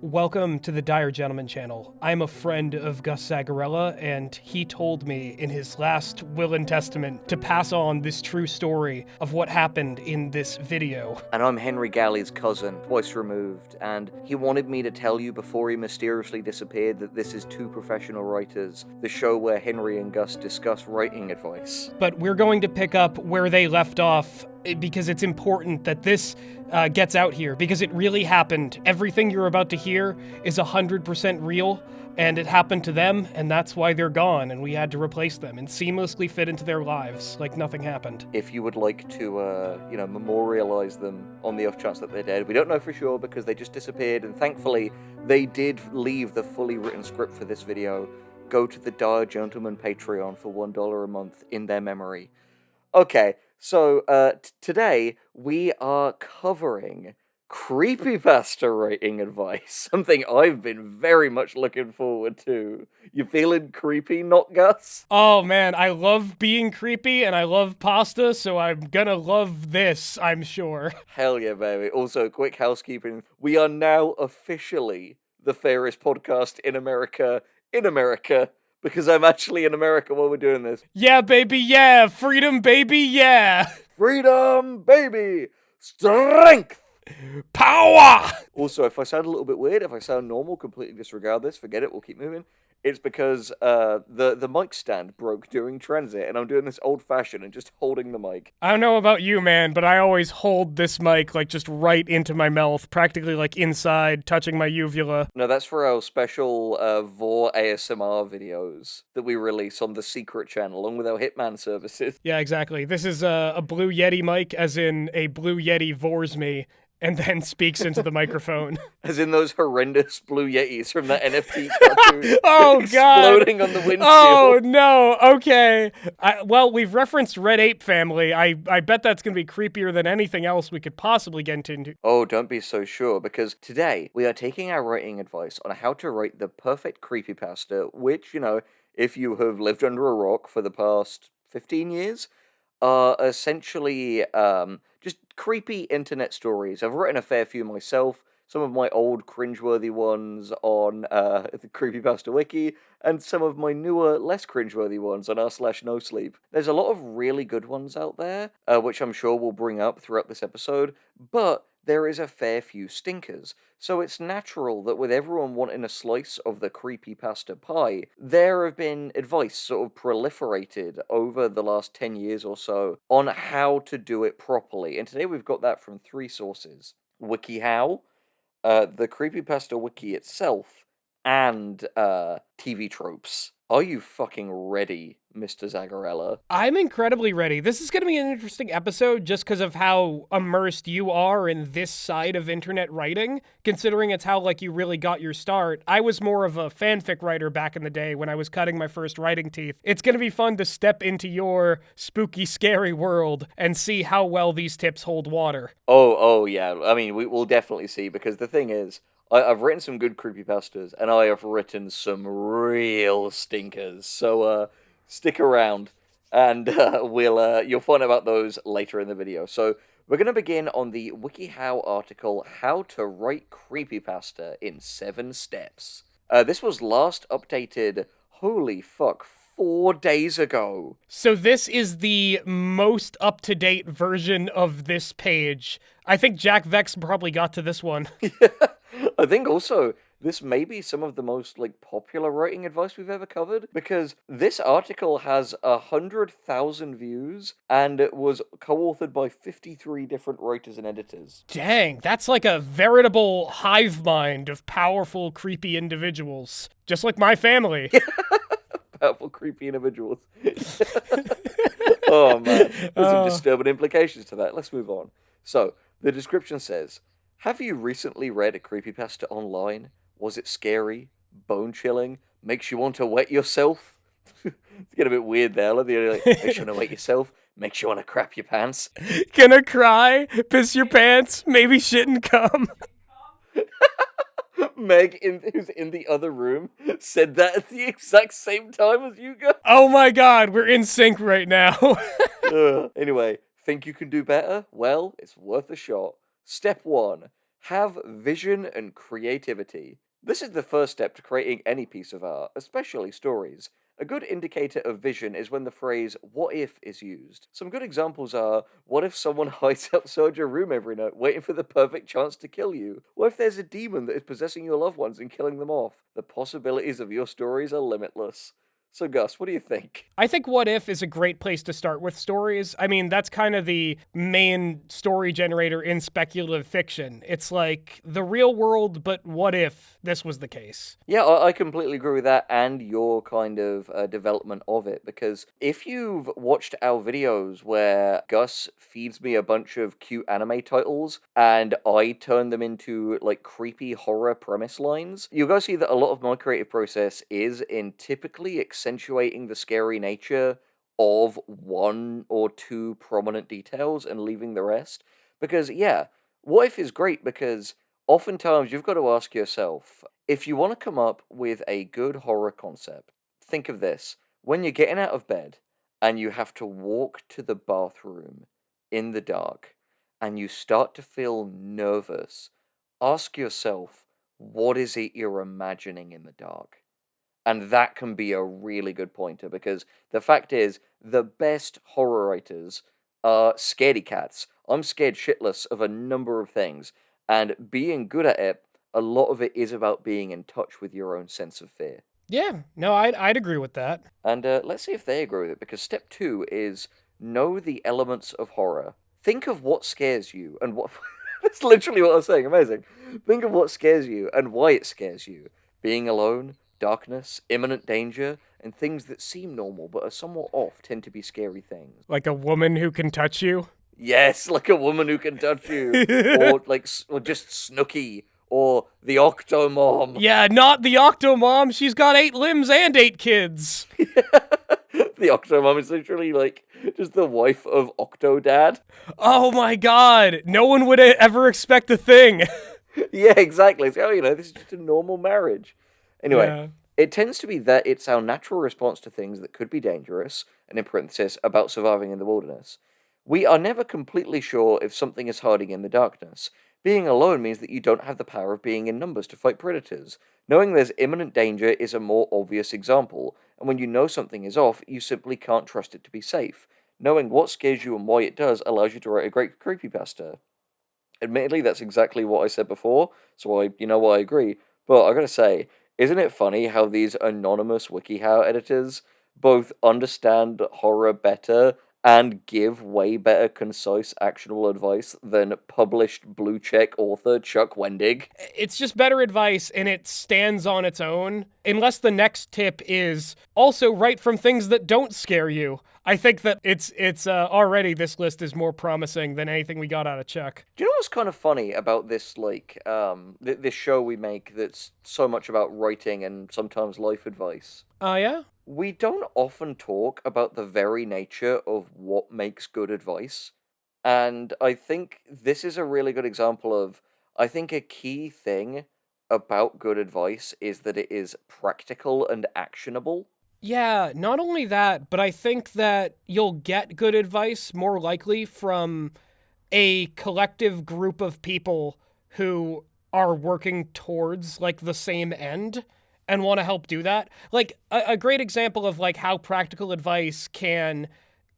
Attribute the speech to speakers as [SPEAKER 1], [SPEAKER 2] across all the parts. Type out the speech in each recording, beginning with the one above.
[SPEAKER 1] Welcome to the Dire Gentleman channel. I'm a friend of Guss Zagarella, and he told me in his last will and testament to pass on this true story of what happened in this video.
[SPEAKER 2] And I'm Henry Galley's cousin, twice removed, and he wanted me to tell you before he mysteriously disappeared that this is Two Professional Writers, the show where Henry and Guss discuss writing advice.
[SPEAKER 1] But we're going to pick up where they left off because it's important that this gets out here, because it really happened. Everything you're about to hear is 100% real, and it happened to them, and that's why they're gone, and we had to replace them and seamlessly fit into their lives like nothing happened.
[SPEAKER 2] If you would like to, memorialize them on the off chance that they're dead, we don't know for sure because they just disappeared, and thankfully they did leave the fully written script for this video. Go to the Dire Gentleman Patreon for $1 a month in their memory. Okay. So, today, we are covering Creepypasta writing advice, something I've been very much looking forward to. You feeling creepy, not Guss?
[SPEAKER 1] Oh man, I love being creepy, and I love pasta, so I'm gonna love this, I'm sure.
[SPEAKER 2] Hell yeah, baby. Also, quick housekeeping, we are now officially the fairest podcast in America, because I'm actually in America while we're doing this.
[SPEAKER 1] Yeah, baby, yeah! Freedom, baby, yeah!
[SPEAKER 2] Freedom, baby! Strength!
[SPEAKER 1] Power!
[SPEAKER 2] Also, if I sound a little bit weird, if I sound normal, completely disregard this, forget it, we'll keep moving. It's because the mic stand broke during transit, and I'm doing this old-fashioned and just holding the mic.
[SPEAKER 1] I don't know about you, man, but I always hold this mic, like, just right into my mouth, practically, like, inside, touching my uvula.
[SPEAKER 2] No, that's for our special Vor ASMR videos that we release on the Secret channel, along with our Hitman services.
[SPEAKER 1] Yeah, exactly. This is a Blue Yeti mic, as in a Blue Yeti vores me, and then speaks into the microphone.
[SPEAKER 2] As in those horrendous Blue Yetis from that NFT cartoon.
[SPEAKER 1] Oh, God.
[SPEAKER 2] Exploding on the windshield.
[SPEAKER 1] Oh, no. Okay. Well, we've referenced Red Ape Family. I bet that's going to be creepier than anything else we could possibly get into.
[SPEAKER 2] Oh, don't be so sure, because today we are taking our writing advice on how to write the perfect creepypasta, which, if you have lived under a rock for the past 15 years, are essentially just creepy internet stories. I've written a fair few myself, some of my old cringeworthy ones on the Creepypasta wiki, and some of my newer, less cringeworthy ones on r/nosleep. There's a lot of really good ones out there, which I'm sure we'll bring up throughout this episode, but there is a fair few stinkers, so it's natural that with everyone wanting a slice of the creepypasta pie, there have been advice sort of proliferated over the last 10 years or so on how to do it properly, and today we've got that from 3 sources. WikiHow, the Creepypasta wiki itself, and TV tropes. Are you fucking ready, Mr. Zagarella?
[SPEAKER 1] I'm incredibly ready. This is going to be an interesting episode just because of how immersed you are in this side of internet writing, considering it's how, you really got your start. I was more of a fanfic writer back in the day when I was cutting my first writing teeth. It's going to be fun to step into your spooky, scary world and see how well these tips hold water.
[SPEAKER 2] Oh, yeah. I mean, we'll definitely see, because the thing is, I've written some good creepypastas, and I have written some real stinkers. So, stick around, and you'll find out about those later in the video. So, we're going to begin on the WikiHow article, How to Write Creepypasta in 7 Steps. This was last updated, holy fuck, 4 days ago.
[SPEAKER 1] So this is the most up-to-date version of this page. I think Jack Vex probably got to this one.
[SPEAKER 2] I think also this may be some of the most popular writing advice we've ever covered, because this article has 100,000 views and it was co-authored by 53 different writers and editors.
[SPEAKER 1] Dang, that's like a veritable hive mind of powerful, creepy individuals. Just like my family.
[SPEAKER 2] Powerful, creepy individuals. Oh man, there's some disturbing implications to that. Let's move on. So, the description says, have you recently read a creepypasta online? Was it scary? Bone-chilling? Makes you want to wet yourself? It's getting a bit weird there. Makes you want to wet yourself? Makes you want to crap your pants?
[SPEAKER 1] Gonna cry? Piss your pants? Maybe shit and cum?
[SPEAKER 2] Meg, who's in the other room, said that at the exact same time as you guys.
[SPEAKER 1] Oh my god, we're in sync right now.
[SPEAKER 2] Anyway, think you can do better? Well, it's worth a shot. Step 1. Have vision and creativity. This is the first step to creating any piece of art, especially stories. A good indicator of vision is when the phrase "what if" is used. Some good examples are: what if someone hides outside your room every night, waiting for the perfect chance to kill you? What if there's a demon that is possessing your loved ones and killing them off? The possibilities of your stories are limitless. So, Gus, what do you think?
[SPEAKER 1] I think What If is a great place to start with stories. I mean, that's kind of the main story generator in speculative fiction. It's like the real world, but what if this was the case?
[SPEAKER 2] Yeah, I completely agree with that and your kind of development of it. Because if you've watched our videos where Gus feeds me a bunch of cute anime titles and I turn them into like creepy horror premise lines, you'll go see that a lot of my creative process is in typically accentuating the scary nature of one or two prominent details and leaving the rest. Because, yeah, what if is great because oftentimes you've got to ask yourself, if you want to come up with a good horror concept, think of this. When you're getting out of bed and you have to walk to the bathroom in the dark and you start to feel nervous, ask yourself, what is it you're imagining in the dark? And that can be a really good pointer because the fact is, the best horror writers are scaredy cats. I'm scared shitless of a number of things, and being good at it, a lot of it is about being in touch with your own sense of fear.
[SPEAKER 1] Yeah, no, I'd agree with that.
[SPEAKER 2] And let's see if they agree with it, because step two is know the elements of horror. Think of what scares you and what. That's literally what I was saying. Amazing. Think of what scares you and why it scares you. Being alone, darkness, imminent danger, and things that seem normal but are somewhat off tend to be scary things.
[SPEAKER 1] Like a woman who can touch you.
[SPEAKER 2] Yes, like a woman who can touch you, or or just Snooky, or the Octomom.
[SPEAKER 1] Yeah, not the Octomom. She's got 8 limbs and 8 kids.
[SPEAKER 2] The Octomom is literally like just the wife of Octodad.
[SPEAKER 1] Oh my god, no one would ever expect a thing.
[SPEAKER 2] Yeah, exactly. So, this is just a normal marriage. Anyway,
[SPEAKER 1] Yeah.
[SPEAKER 2] it tends to be that it's our natural response to things that could be dangerous, and in parenthesis, about surviving in the wilderness. We are never completely sure if something is hiding in the darkness. Being alone means that you don't have the power of being in numbers to fight predators. Knowing there's imminent danger is a more obvious example, and when you know something is off, you simply can't trust it to be safe. Knowing what scares you and why it does allows you to write a great creepypasta. Admittedly, that's exactly what I said before, so I agree. But I gotta say, isn't it funny how these anonymous WikiHow editors both understand horror better and give way better, concise, actionable advice than published blue check author Chuck Wendig?
[SPEAKER 1] It's just better advice and it stands on its own. Unless the next tip is also write from things that don't scare you. I think that it's already this list is more promising than anything we got out of Chuck.
[SPEAKER 2] Do you know what's kind of funny about this, this show we make that's so much about writing and sometimes life advice?
[SPEAKER 1] Yeah?
[SPEAKER 2] We don't often talk about the very nature of what makes good advice. And I think this is a really good example of, I think a key thing about good advice is that it is practical and actionable.
[SPEAKER 1] Yeah, not only that, but I think that you'll get good advice more likely from a collective group of people who are working towards like the same end and want to help do that. Like a great example of like how practical advice can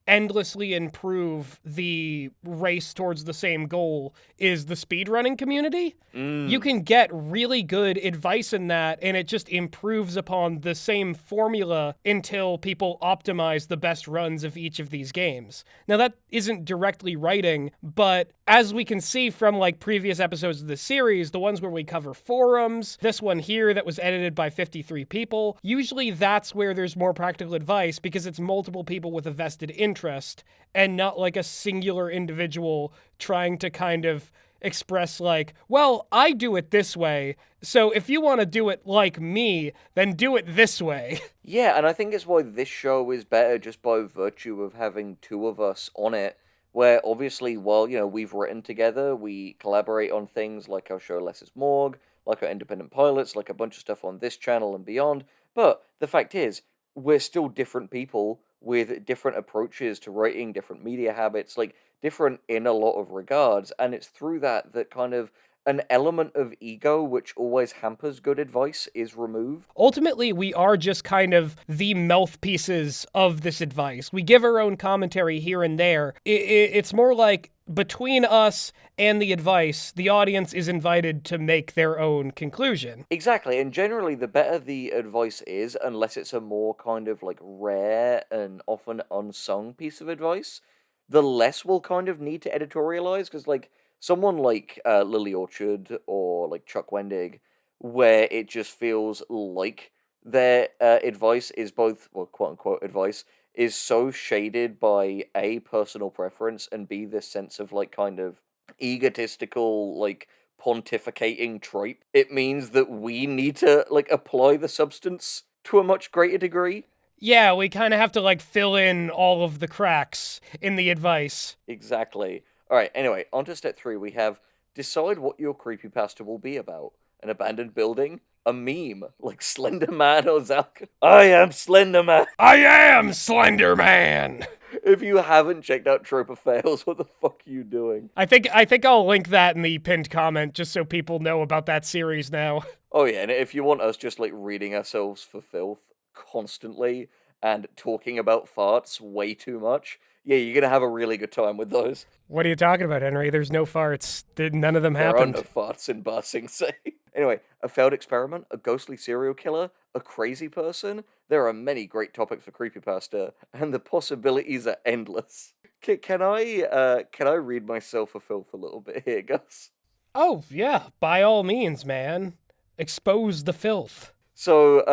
[SPEAKER 1] endlessly improve the race towards the same goal is the speedrunning community. You can get really good advice in that, and it just improves upon the same formula until people optimize the best runs of each of these games. Now, that isn't directly writing, but as we can see from like previous episodes of the series, the ones where we cover forums, this one here that was edited by 53 people, usually that's where there's more practical advice because it's multiple people with a vested interest and not like a singular individual trying to kind of express like, well, I do it this way, so if you want to do it like me, then do it this way.
[SPEAKER 2] Yeah, and I think it's why this show is better just by virtue of having two of us on it, where obviously, while, we've written together, we collaborate on things like our show Less is Morgue, like our independent pilots, like a bunch of stuff on this channel and beyond, but the fact is, we're still different people with different approaches to writing, different media habits, like different in a lot of regards, and it's through that kind of an element of ego which always hampers good advice is removed.
[SPEAKER 1] Ultimately, we are just kind of the mouthpieces of this advice. We give our own commentary here and there. It's more like between us and the advice, the audience is invited to make their own conclusion.
[SPEAKER 2] Exactly, and generally the better the advice is, unless it's a more kind of like rare and often unsung piece of advice, the less we'll kind of need to editorialize, because like someone like Lily Orchard or like Chuck Wendig, where it just feels like their advice is both, well, quote unquote advice, is so shaded by A, personal preference, and B, this sense of like kind of egotistical, like pontificating trope. It means that we need to like apply the substance to a much greater degree.
[SPEAKER 1] Yeah, we kind of have to like fill in all of the cracks in the advice.
[SPEAKER 2] Exactly. Alright, anyway, on to step 3. We have decide what your creepypasta will be about. An abandoned building? A meme, like Slenderman or Zalk. I am Slenderman!
[SPEAKER 1] I am Slenderman!
[SPEAKER 2] If you haven't checked out Trope of Fails, what the fuck are you doing?
[SPEAKER 1] I think I'll link that in the pinned comment just so people know about that series now.
[SPEAKER 2] Oh yeah, and if you want us just like reading ourselves for filth constantly and talking about farts way too much, yeah, you're gonna have a really good time with those.
[SPEAKER 1] What are you talking about, Henry? There's no farts. None of them happened.
[SPEAKER 2] There are no farts in Ba Sing Se. Anyway, a failed experiment, a ghostly serial killer, a crazy person. There are many great topics for creepypasta, and the possibilities are endless. Can I read myself a filth a little bit here, Gus?
[SPEAKER 1] Oh, yeah, by all means, man. Expose the filth.
[SPEAKER 2] So,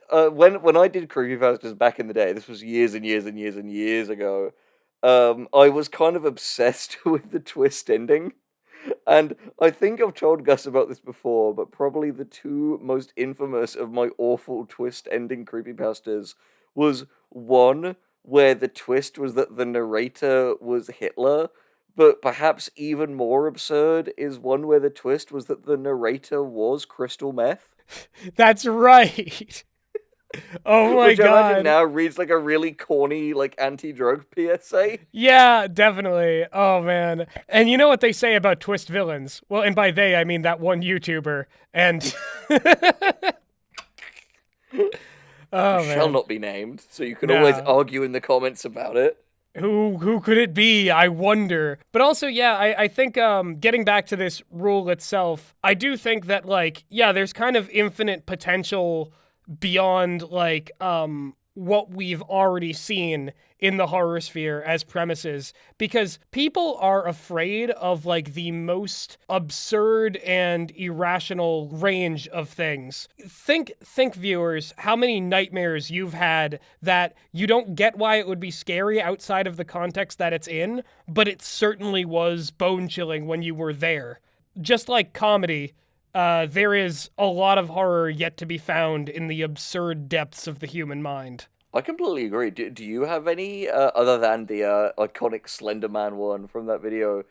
[SPEAKER 2] when I did creepypastas back in the day, this was years and years and years and years ago, I was kind of obsessed with the twist ending. And I think I've told Gus about this before, but probably the two most infamous of my awful twist ending creepypastas was one where the twist was that the narrator was Hitler, but perhaps even more absurd is one where the twist was that the narrator was crystal meth.
[SPEAKER 1] That's right. Oh my
[SPEAKER 2] Which I
[SPEAKER 1] god.
[SPEAKER 2] imagine now reads like a really corny, like, anti-drug PSA.
[SPEAKER 1] Yeah, definitely. Oh man. And you know what they say about twist villains? Well, and by they I mean that one YouTuber. And oh man.
[SPEAKER 2] Shall not be named, so you can always argue in the comments about it.
[SPEAKER 1] Who could it be? I wonder. But also, yeah, I think getting back to this rule itself, I do think that like, yeah, there's kind of infinite potential beyond like what we've already seen in the horror sphere as premises, because people are afraid of like the most absurd and irrational range of things. Think viewers, how many nightmares you've had that you don't get why it would be scary outside of the context that it's in, but it certainly was bone-chilling when you were there. Just like comedy, there is a lot of horror yet to be found in the absurd depths of the human mind.
[SPEAKER 2] I completely agree. Do you have any, other than the iconic Slenderman one from that video,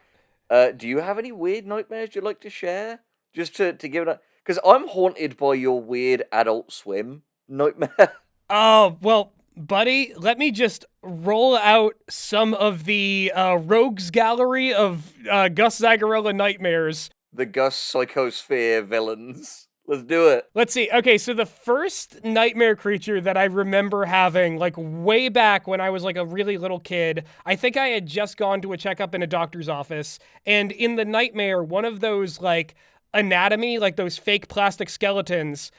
[SPEAKER 2] do you have any weird nightmares you'd like to share? Just to give it a... Because I'm haunted by your weird Adult Swim nightmare.
[SPEAKER 1] Oh, well, buddy, let me just roll out some of the rogues gallery of Guss Zagarella nightmares.
[SPEAKER 2] The Gus Psychosphere villains. Let's do it.
[SPEAKER 1] Let's see. Okay, so the first nightmare creature that I remember having, like, way back when I was, like, a really little kid, I think I had just gone to a checkup in a doctor's office, and in the nightmare, one of those, like, anatomy, like those fake plastic skeletons,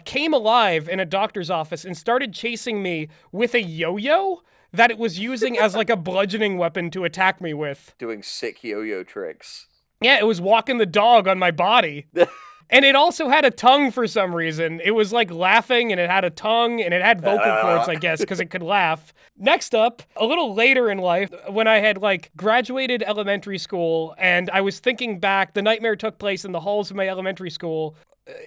[SPEAKER 1] came alive in a doctor's office and started chasing me with a yo-yo that it was using as, like, a bludgeoning weapon to attack me with.
[SPEAKER 2] Doing sick yo-yo tricks.
[SPEAKER 1] Yeah, it was walking the dog on my body. And it also had a tongue for some reason. It was like laughing and it had a tongue and it had vocal cords, I guess, because it could laugh. Next up, a little later in life, when I had like graduated elementary school and I was thinking back, the nightmare took place in the halls of my elementary school.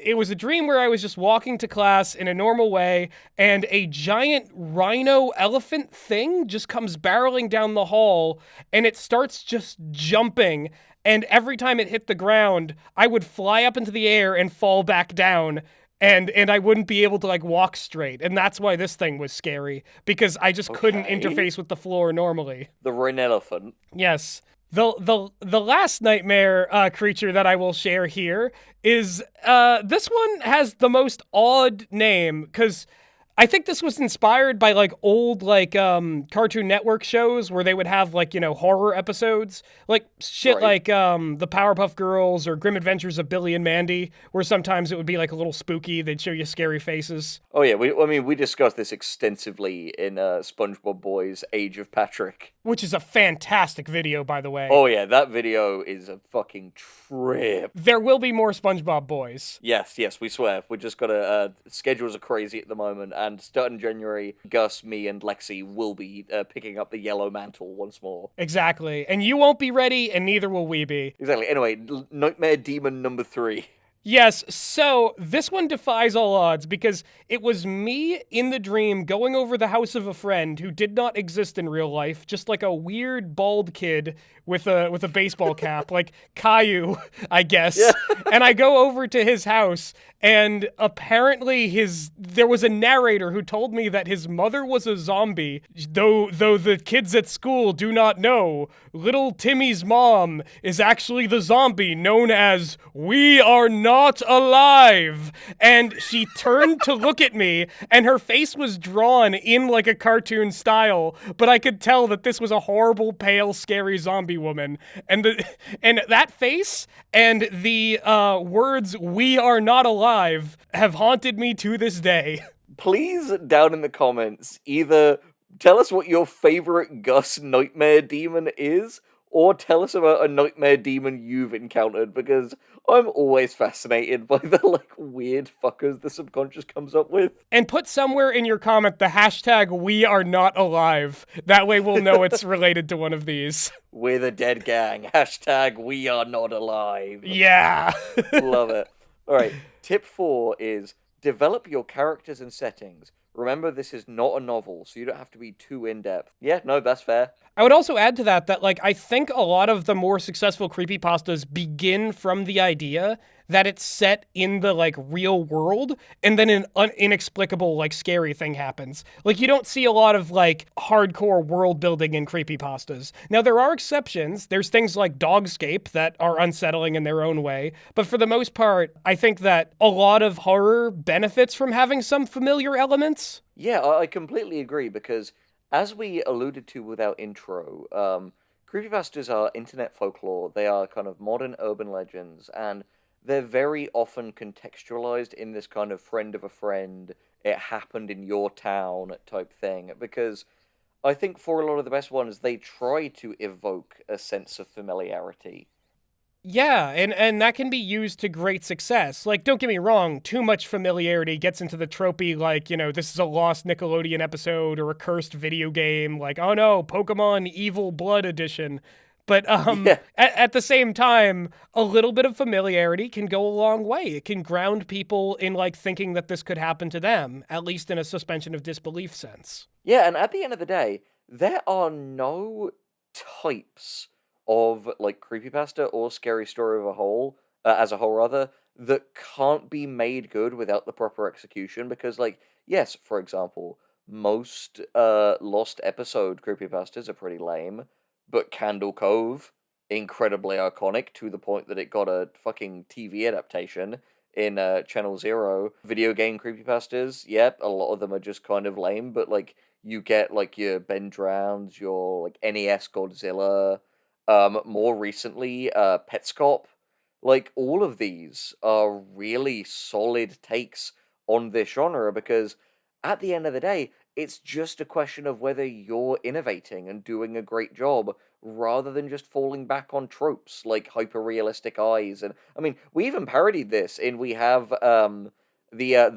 [SPEAKER 1] It was a dream where I was just walking to class in a normal way and a giant rhino elephant thing just comes barreling down the hall and it starts just jumping. And every time it hit the ground, I would fly up into the air and fall back down, and I wouldn't be able to, like, walk straight. And that's why this thing was scary, because I just couldn't interface with the floor normally.
[SPEAKER 2] The rhino elephant.
[SPEAKER 1] Yes. The last nightmare creature that I will share here is this one has the most odd name because I think this was inspired by like old like Cartoon Network shows where they would have like, you know, horror episodes, like shit
[SPEAKER 2] Right.
[SPEAKER 1] like the Powerpuff Girls or Grim Adventures of Billy and Mandy, where sometimes it would be like a little spooky, they'd show you scary faces,
[SPEAKER 2] Oh yeah, we discussed this extensively in SpongeBob Boys Age of Patrick.
[SPEAKER 1] which is a fantastic video, by the way.
[SPEAKER 2] Oh yeah, that video is a fucking trip.
[SPEAKER 1] There will be more SpongeBob Boys.
[SPEAKER 2] Yes, we swear. We just gotta, schedules are crazy at the moment, and starting January, Gus, me, and Lexi will be picking up the yellow mantle once more.
[SPEAKER 1] Exactly. And you won't be ready, and neither will we be.
[SPEAKER 2] Exactly. Anyway, Nightmare Demon number 3.
[SPEAKER 1] Yes, so this one defies all odds because it was me in the dream going over the house of a friend who did not exist in real life, just like a weird bald kid with a baseball cap, like Caillou, I guess.
[SPEAKER 2] Yeah.
[SPEAKER 1] And I go over to his house, and apparently there was a narrator who told me that his mother was a zombie, though the kids at school do not know. Little Timmy's mom is actually the zombie known as We Are Not Alive. And she turned to look at me, and her face was drawn in like a cartoon style, but I could tell that this was a horrible, pale, scary zombie woman. And that face and the words "We are not alive" have haunted me to this day.
[SPEAKER 2] Please, down in the comments, either tell us what your favorite Gus Nightmare Demon is, or tell us about a Nightmare Demon you've encountered, because I'm always fascinated by the, like, weird fuckers the subconscious comes up with.
[SPEAKER 1] And put somewhere in your comment the hashtag "We are not alive." That way we'll know it's related to one of these.
[SPEAKER 2] We're the dead gang. Hashtag we are not alive.
[SPEAKER 1] Yeah.
[SPEAKER 2] Love it. Alright, tip 4 is develop your characters and settings. Remember, this is not a novel, so you don't have to be too in-depth. Yeah, no, that's fair.
[SPEAKER 1] I would also add to that, like, I think a lot of the more successful creepypastas begin from the idea that it's set in the, like, real world, and then an inexplicable, like, scary thing happens. Like, you don't see a lot of, like, hardcore world building in creepypastas. Now, there are exceptions. There's things like Dogscape that are unsettling in their own way, but for the most part, I think that a lot of horror benefits from having some familiar elements.
[SPEAKER 2] Yeah, I completely agree, because as we alluded to with our intro, creepypastas are internet folklore. They are kind of modern urban legends, and they're very often contextualized in this kind of friend of a friend, it happened in your town type thing, because I think for a lot of the best ones, they try to evoke a sense of familiarity.
[SPEAKER 1] Yeah, and that can be used to great success. Like, don't get me wrong, too much familiarity gets into the tropey, like, you know, this is a lost Nickelodeon episode or a cursed video game, like, oh no, Pokemon Evil Blood Edition. But
[SPEAKER 2] Yeah.
[SPEAKER 1] at the same time, a little bit of familiarity can go a long way. It can ground people in, like, thinking that this could happen to them, at least in a suspension of disbelief sense.
[SPEAKER 2] Yeah, and at the end of the day, there are no types of, like, creepypasta or scary story of a whole, as a whole rather, that can't be made good without the proper execution. Because, like, yes, for example, most Lost episode creepypastas are pretty lame, but Candle Cove, incredibly iconic to the point that it got a fucking TV adaptation in Channel Zero. Video game creepypastas, yep, a lot of them are just kind of lame, but, like, you get, like, your Ben Drowns, your, like, NES Godzilla, more recently, Petscop. Like, all of these are really solid takes on this genre, because at the end of the day, it's just a question of whether you're innovating and doing a great job, rather than just falling back on tropes like hyper-realistic eyes. And I mean, we even parodied this in we have the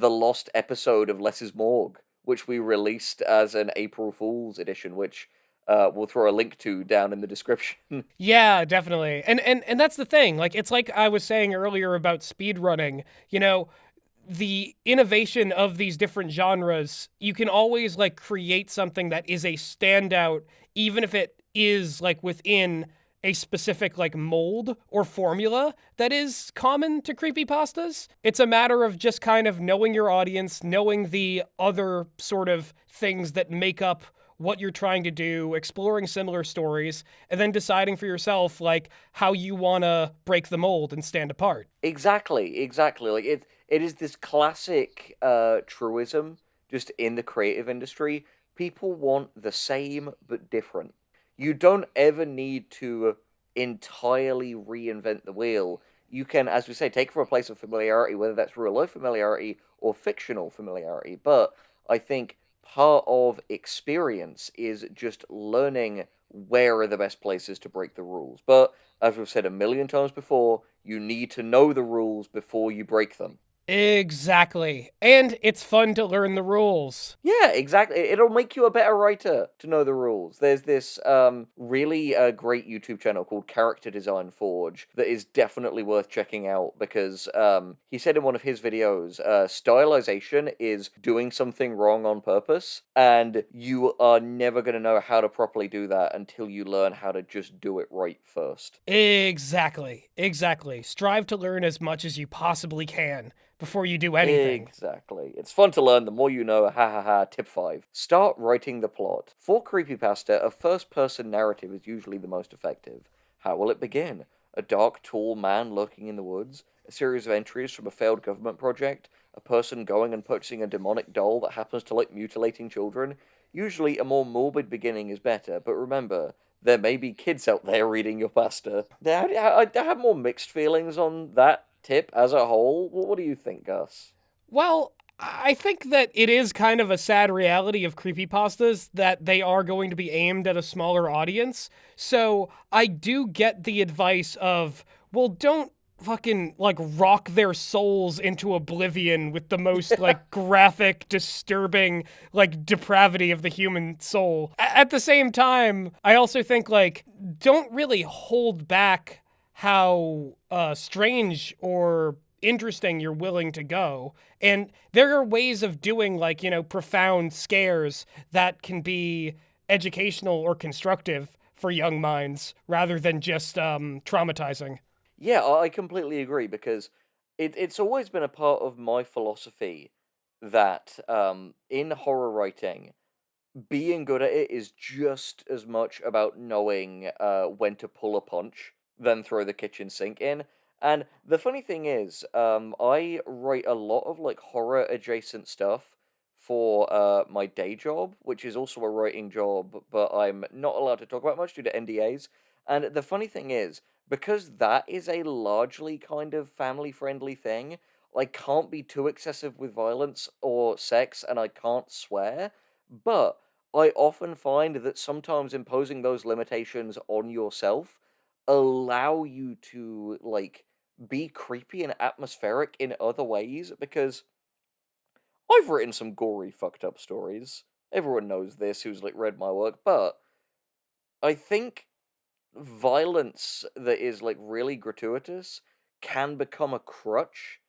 [SPEAKER 2] lost episode of Less is Morgue, which we released as an April Fool's edition, which we'll throw a link to down in the description.
[SPEAKER 1] Yeah, definitely. And that's the thing. Like, it's like I was saying earlier about speedrunning, you know, the innovation of these different genres, you can always, like, create something that is a standout, even if it is, like, within a specific, like, mold or formula that is common to creepypastas. It's a matter of just kind of knowing your audience, knowing the other sort of things that make up what you're trying to do, exploring similar stories, and then deciding for yourself, like, how you want to break the mold and stand apart.
[SPEAKER 2] Exactly. Like it is this classic truism just in the creative industry. People want the same but different. You don't ever need to entirely reinvent the wheel. You can, as we say, take it from a place of familiarity, whether that's real life familiarity or fictional familiarity. But I think part of experience is just learning where are the best places to break the rules. But as we've said a million times before, you need to know the rules before you break them.
[SPEAKER 1] Exactly. And it's fun to learn the rules.
[SPEAKER 2] Yeah, exactly. It'll make you a better writer to know the rules. There's this really great YouTube channel called Character Design Forge that is definitely worth checking out because he said in one of his videos, stylization is doing something wrong on purpose, and you are never going to know how to properly do that until you learn how to just do it right first.
[SPEAKER 1] Exactly. Exactly. Strive to learn as much as you possibly can before you do anything.
[SPEAKER 2] Exactly. It's fun to learn the more you know. Ha ha ha. Tip 5. Start writing the plot. For creepypasta, a first person narrative is usually the most effective. How will it begin? A dark, tall man lurking in the woods? A series of entries from a failed government project? A person going and purchasing a demonic doll that happens to like mutilating children? Usually, a more morbid beginning is better, but remember, there may be kids out there reading your pasta. I have more mixed feelings on that tip as a whole. What do you think, Gus?
[SPEAKER 1] Well, I think that it is kind of a sad reality of creepypastas that they are going to be aimed at a smaller audience. So I do get the advice of, well, don't fucking like rock their souls into oblivion with the most like graphic, disturbing like depravity of the human soul. At the same time, I also think like don't really hold back how strange or interesting you're willing to go. And there are ways of doing like, profound scares that can be educational or constructive for young minds rather than just traumatizing.
[SPEAKER 2] Yeah, I completely agree because it's always been a part of my philosophy that in horror writing, being good at it is just as much about knowing when to pull a punch than throw the kitchen sink in. And the funny thing is, I write a lot of like horror adjacent stuff for my day job, which is also a writing job, but I'm not allowed to talk about much due to NDAs. And the funny thing is, because that is a largely kind of family friendly thing, I can't be too excessive with violence or sex, and I can't swear. But I often find that sometimes imposing those limitations on yourself allow you to like be creepy and atmospheric in other ways because I've written some gory fucked up stories. Everyone knows this who's like read my work, but I think violence that is like really gratuitous can become a crutch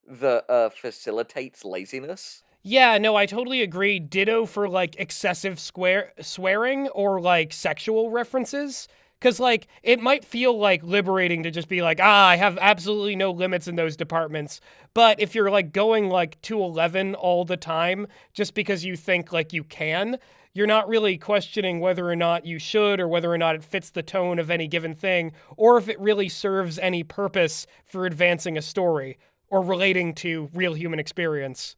[SPEAKER 2] that facilitates laziness.
[SPEAKER 1] Yeah, no, I totally agree. Ditto for like excessive swearing or like sexual references. Cause like it might feel like liberating to just be like, I have absolutely no limits in those departments. But if you're like going like to 11 all the time just because you think like you can, you're not really questioning whether or not you should or whether or not it fits the tone of any given thing or if it really serves any purpose for advancing a story or relating to real human experience.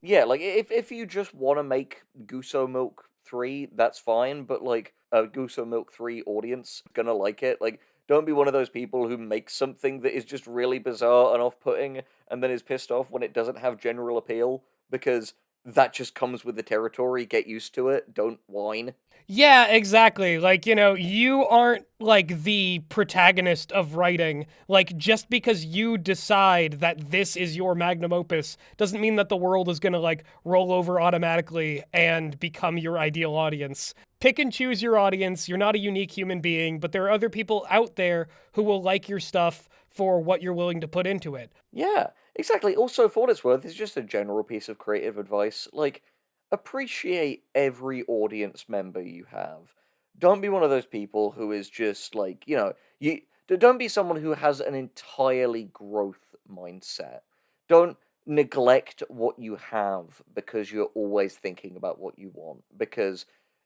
[SPEAKER 2] Yeah, like if you just want to make Guso Milk 3, that's fine, but like a Guso Milk 3 audience gonna like it. Like don't be one of those people who makes something that is just really bizarre and off-putting and then is pissed off when it doesn't have general appeal because that just comes with the territory. Get used to it. Don't whine.
[SPEAKER 1] Yeah, exactly. Like, you aren't like the protagonist of writing. Like, just because you decide that this is your magnum opus doesn't mean that the world is gonna like roll over automatically and become your ideal audience. Pick and choose your audience. You're not a unique human being, but there are other people out there who will like your stuff for what you're willing to put into it.
[SPEAKER 2] Yeah, exactly. Also, for what it's worth, it's just a general piece of creative advice. Like, appreciate every audience member you have. Don't be one of those people who is just like, don't be someone who has an entirely growth mindset. Don't neglect what you have because you're always thinking about what you want. Because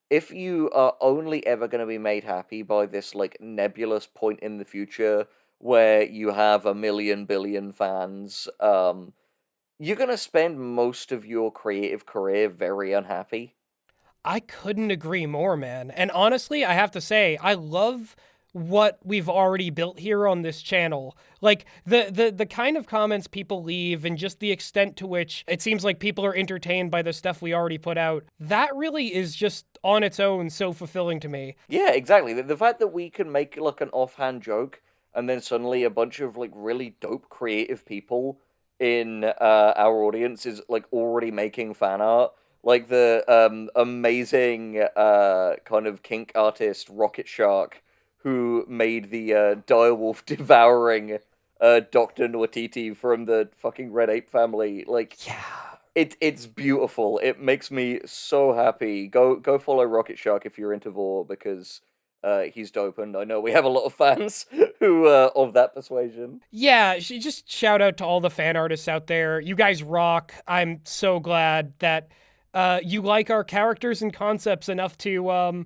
[SPEAKER 2] if you are only ever going to be made happy by this like nebulous point in the future where you have a million billion fans, you're going to spend most of your creative career very unhappy.
[SPEAKER 1] I couldn't agree more, man. And honestly, I have to say, I love what we've already built here on this channel. Like the kind of comments people leave and just the extent to which it seems like people are entertained by the stuff we already put out. That really is just on its own so fulfilling to me.
[SPEAKER 2] Yeah, exactly. The fact that we can make like an offhand joke and then suddenly a bunch of like really dope creative people in our audience is like already making fan art. Like the amazing kind of kink artist Rocket Shark who made the direwolf devouring Dr. Nwatiti from the fucking Red Ape family. Like
[SPEAKER 1] Yeah.
[SPEAKER 2] it's beautiful. It makes me so happy. Go follow Rocket Shark if you're into Vor because he's dope, and I know we have a lot of fans who of that persuasion.
[SPEAKER 1] Yeah, just shout out to all the fan artists out there. You guys rock. I'm so glad that you like our characters and concepts enough to,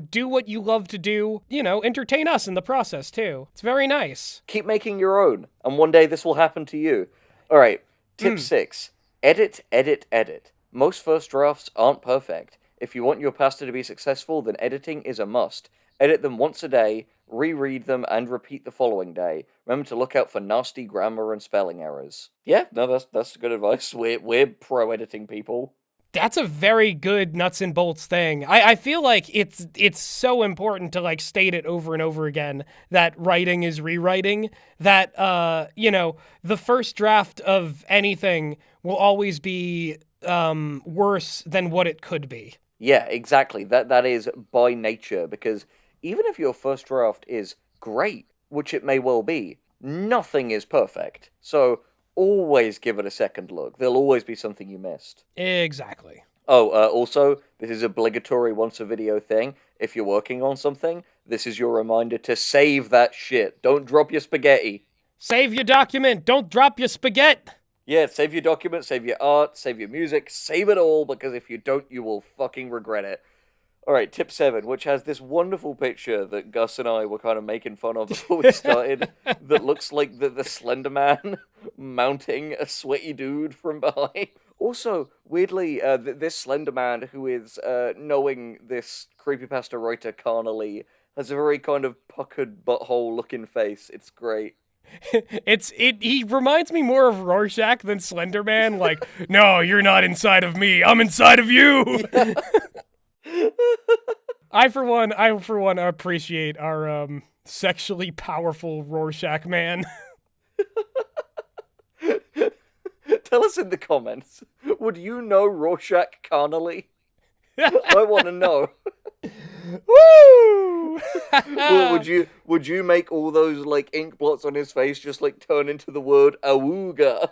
[SPEAKER 1] do what you love to do, entertain us in the process, too. It's very nice.
[SPEAKER 2] Keep making your own, and one day this will happen to you. All right, tip 6. Edit, edit, edit. Most first drafts aren't perfect. If you want your pasta to be successful, then editing is a must. Edit them once a day, reread them, and repeat the following day. Remember to look out for nasty grammar and spelling errors. Yeah, no, that's good advice. We're pro editing people.
[SPEAKER 1] That's a very good nuts and bolts thing. I feel like it's so important to like state it over and over again that writing is rewriting, that the first draft of anything will always be worse than what it could be.
[SPEAKER 2] Yeah, exactly. That is by nature, because even if your first draft is great, which it may well be, nothing is perfect. So always give it a second look. There'll always be something you missed.
[SPEAKER 1] Exactly.
[SPEAKER 2] Oh, also, this is obligatory once a video thing. If you're working on something, this is your reminder to save that shit. Don't drop your spaghetti.
[SPEAKER 1] Save your document. Don't drop your spaghetti.
[SPEAKER 2] Yeah, save your document, save your art, save your music, save it all, because if you don't, you will fucking regret it. Alright, tip 7, which has this wonderful picture that Gus and I were kind of making fun of before we started, that looks like the Slenderman mounting a sweaty dude from behind. Also, weirdly, this Slenderman, who is knowing this creepypasta writer carnally, has a very kind of puckered butthole-looking face. It's great.
[SPEAKER 1] He reminds me more of Rorschach than Slenderman. Like, no, you're not inside of me. I'm inside of you. Yeah. I for one appreciate our sexually powerful Rorschach man.
[SPEAKER 2] Tell us in the comments. Would you know Rorschach carnally? I want to know.
[SPEAKER 1] Woo!
[SPEAKER 2] Or would you make all those like ink blots on his face just like turn into the word awooga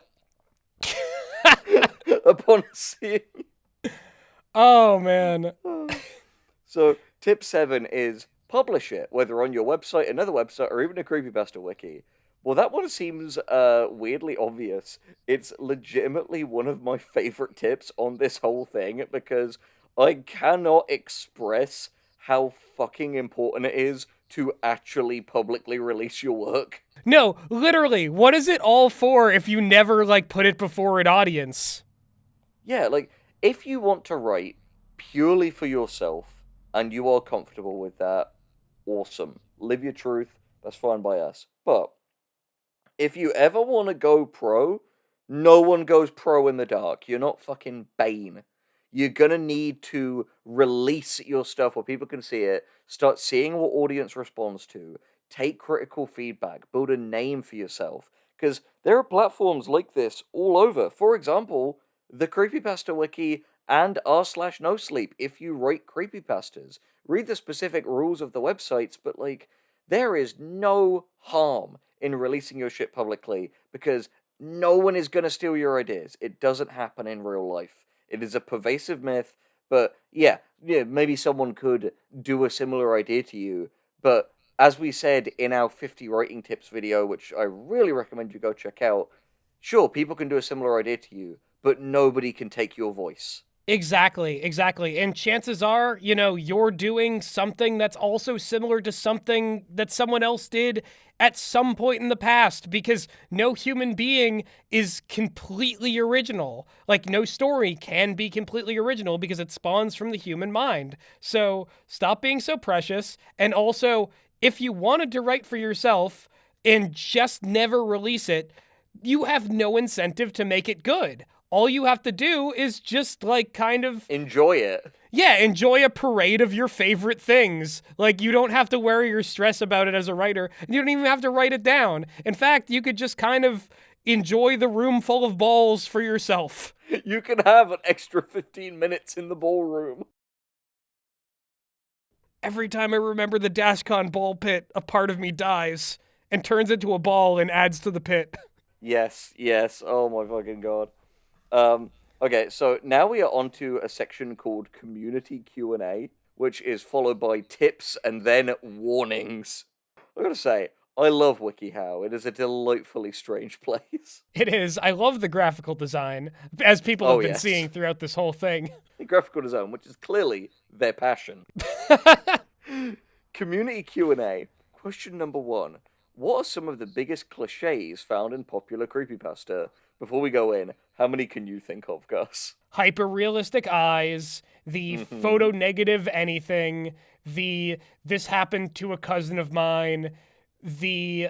[SPEAKER 2] upon seeing?
[SPEAKER 1] Oh man.
[SPEAKER 2] So tip 7 is publish it, whether on your website, another website, or even a creepypasta wiki. Well, that one seems weirdly obvious. It's legitimately one of my favorite tips on this whole thing because I cannot express how fucking important it is to actually publicly release your work.
[SPEAKER 1] No, literally, what is it all for if you never, like, put it before an audience?
[SPEAKER 2] Yeah, like, if you want to write purely for yourself and you are comfortable with that, awesome. Live your truth, that's fine by us. But if you ever want to go pro, no one goes pro in the dark. You're not fucking Bane. You're gonna need to release your stuff where people can see it, start seeing what audience responds to, take critical feedback, build a name for yourself. Because there are platforms like this all over. For example, the Creepypasta Wiki and r/no sleep if you write creepypastas. Read the specific rules of the websites, but like, there is no harm in releasing your shit publicly because no one is gonna steal your ideas. It doesn't happen in real life. It is a pervasive myth, but yeah, maybe someone could do a similar idea to you. But as we said in our 50 writing tips video, which I really recommend you go check out, sure, people can do a similar idea to you, but nobody can take your voice.
[SPEAKER 1] Exactly. And chances are, you're doing something that's also similar to something that someone else did at some point in the past, because no human being is completely original. Like, no story can be completely original because it spawns from the human mind. So stop being so precious. And also, if you wanted to write for yourself and just never release it, you have no incentive to make it good. All you have to do is just, like, kind of,
[SPEAKER 2] Enjoy it.
[SPEAKER 1] yeah, enjoy a parade of your favorite things. Like, you don't have to worry or stress about it as a writer. You don't even have to write it down. In fact, you could just kind of enjoy the room full of balls for yourself.
[SPEAKER 2] You can have an extra 15 minutes in the ballroom.
[SPEAKER 1] Every time I remember the Dashcon ball pit, a part of me dies and turns into a ball and adds to the pit.
[SPEAKER 2] Yes. Oh my fucking god. Okay, so now we are onto a section called Community Q&A, which is followed by tips and then warnings. I gotta say, I love WikiHow. It is a delightfully strange place.
[SPEAKER 1] It is. I love the graphical design, as people have been seeing throughout this whole thing.
[SPEAKER 2] The graphical design, which is clearly their passion. Community Q&A. Question number 1. What are some of the biggest cliches found in popular creepypasta? Before we go in, how many can you think of, Gus?
[SPEAKER 1] Hyper-realistic eyes, the photo-negative anything, the this happened to a cousin of mine, the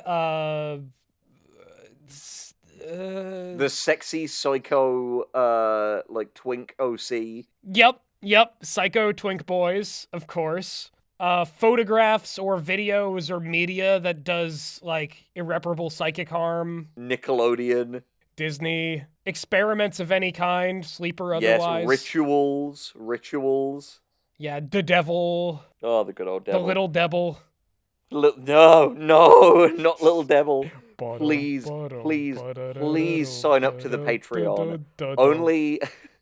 [SPEAKER 2] sexy psycho, like twink OC.
[SPEAKER 1] Yep, psycho twink boys, of course. Photographs or videos or media that does, like, irreparable psychic harm.
[SPEAKER 2] Nickelodeon.
[SPEAKER 1] Disney. Experiments of any kind, sleep or otherwise.
[SPEAKER 2] Yes, rituals.
[SPEAKER 1] Yeah, the devil.
[SPEAKER 2] Oh, the good old devil.
[SPEAKER 1] The little devil.
[SPEAKER 2] No, not little devil. Please sign up to the Patreon. Only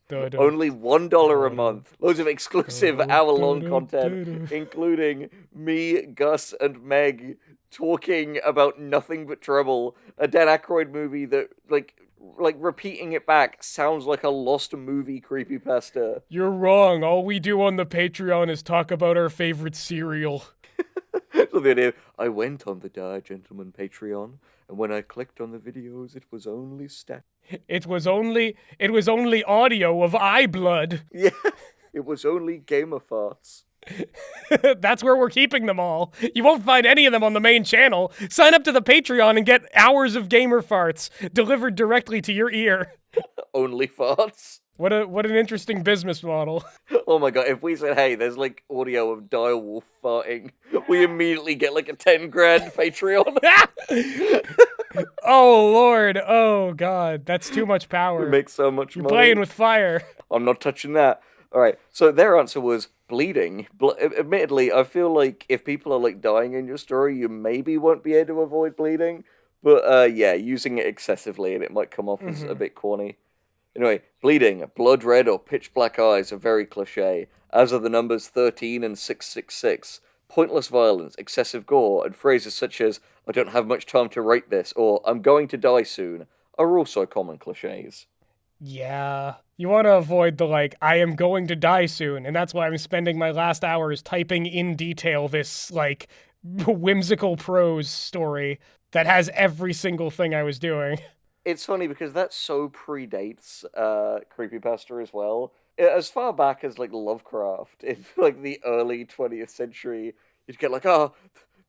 [SPEAKER 2] $1 a month. Loads of exclusive hour-long content, including me, Gus, and Meg talking about nothing but trouble. A Dan Aykroyd movie that, like repeating it back sounds like a lost movie creepypasta.
[SPEAKER 1] You're wrong. All we do on the Patreon is talk about our favorite cereal.
[SPEAKER 2] So the idea, I went on the Die Gentleman Patreon, and when I clicked on the videos, it was only stat.
[SPEAKER 1] It was only audio of eye blood.
[SPEAKER 2] Yeah, it was only gamer farts.
[SPEAKER 1] That's where we're keeping them all. You won't find any of them on the main channel. Sign up to the Patreon and get hours of gamer farts delivered directly to your ear.
[SPEAKER 2] Only farts.
[SPEAKER 1] What an interesting business model.
[SPEAKER 2] Oh my god, if we said, hey, there's like audio of Direwolf farting, we immediately get like a 10 grand Patreon.
[SPEAKER 1] Oh lord, oh god, that's too much power.
[SPEAKER 2] We make so much
[SPEAKER 1] You're
[SPEAKER 2] money.
[SPEAKER 1] playing with fire.
[SPEAKER 2] I'm not touching that. Alright, so their answer was bleeding. Admittedly, I feel like if people are like dying in your story, you maybe won't be able to avoid bleeding. But yeah, using it excessively and it might come off as a bit corny. Anyway, bleeding, blood red or pitch black eyes are very cliche, as are the numbers 13 and 666. Pointless violence, excessive gore, and phrases such as, I don't have much time to write this, or I'm going to die soon, are also common cliches.
[SPEAKER 1] Yeah. You want to avoid the, like, I am going to die soon, and that's why I'm spending my last hours typing in detail this, like, whimsical prose story that has every single thing I was doing.
[SPEAKER 2] It's funny because that so predates creepypasta as well. As far back as like Lovecraft in like the early 20th century, you'd get like, oh,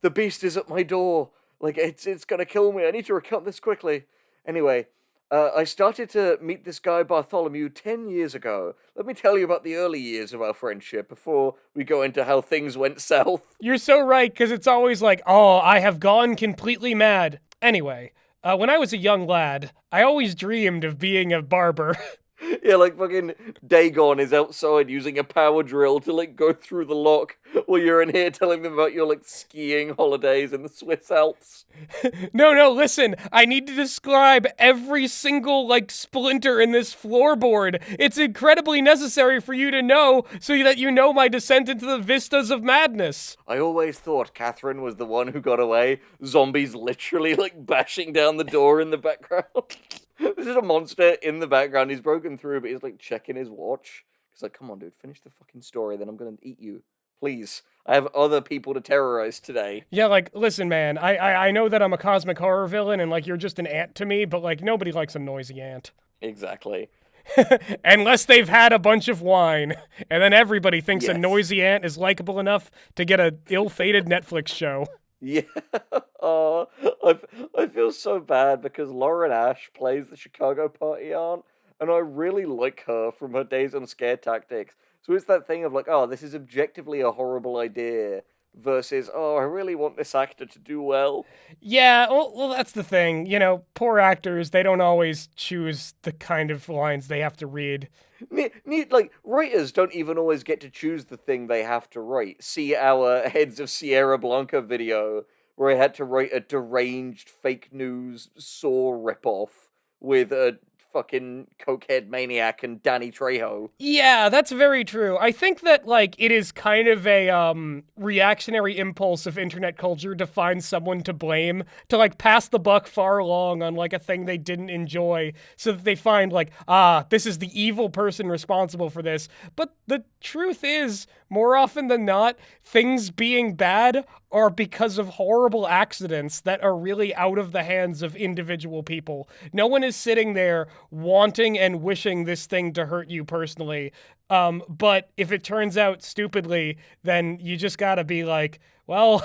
[SPEAKER 2] the beast is at my door. Like it's gonna kill me. I need to recount this quickly. Anyway, I started to meet this guy Bartholomew 10 years ago. Let me tell you about the early years of our friendship before we go into how things went south.
[SPEAKER 1] You're so right, because it's always like, oh, I have gone completely mad. Anyway. When I was a young lad, I always dreamed of being a barber.
[SPEAKER 2] Yeah, like fucking Dagon is outside using a power drill to like go through the lock while you're in here telling them about your like skiing holidays in the Swiss Alps.
[SPEAKER 1] No, listen, I need to describe every single like splinter in this floorboard. It's incredibly necessary for you to know so that you know my descent into the vistas of madness.
[SPEAKER 2] I always thought Catherine was the one who got away. Zombies literally like bashing down the door in the background. This is a monster in the background. He's broken through, but he's like checking his watch. He's like, come on, dude, finish the fucking story, then I'm gonna eat you. Please. I have other people to terrorize today.
[SPEAKER 1] Yeah, like, listen, man, I know that I'm a cosmic horror villain and, like, you're just an ant to me, but, like, nobody likes a noisy ant.
[SPEAKER 2] Exactly.
[SPEAKER 1] Unless they've had a bunch of wine, and then everybody thinks a
[SPEAKER 2] Yes.
[SPEAKER 1] noisy ant is likable enough to get a ill-fated Netflix show.
[SPEAKER 2] Yeah. Oh, I feel so bad because Lauren Ash plays the Chicago party aunt, and I really like her from her days on Scare Tactics. So it's that thing of like, oh, this is objectively a horrible idea versus, oh, I really want this actor to do well.
[SPEAKER 1] Yeah, well, that's the thing. You know, poor actors, they don't always choose the kind of lines they have to read.
[SPEAKER 2] Like, writers don't even always get to choose the thing they have to write. See our Heads of Sierra Blanca video, where I had to write a deranged fake news Saw ripoff with a fucking cokehead maniac and Danny Trejo.
[SPEAKER 1] Yeah, that's very true. I think that, like, it is kind of a reactionary impulse of internet culture to find someone to blame, to, like, pass the buck far along on, like, a thing they didn't enjoy, so that they find, like, this is the evil person responsible for this. But the truth is, more often than not, things being bad are because of horrible accidents that are really out of the hands of individual people. No one is sitting there wanting and wishing this thing to hurt you personally. But if it turns out stupidly, then you just gotta be like, well,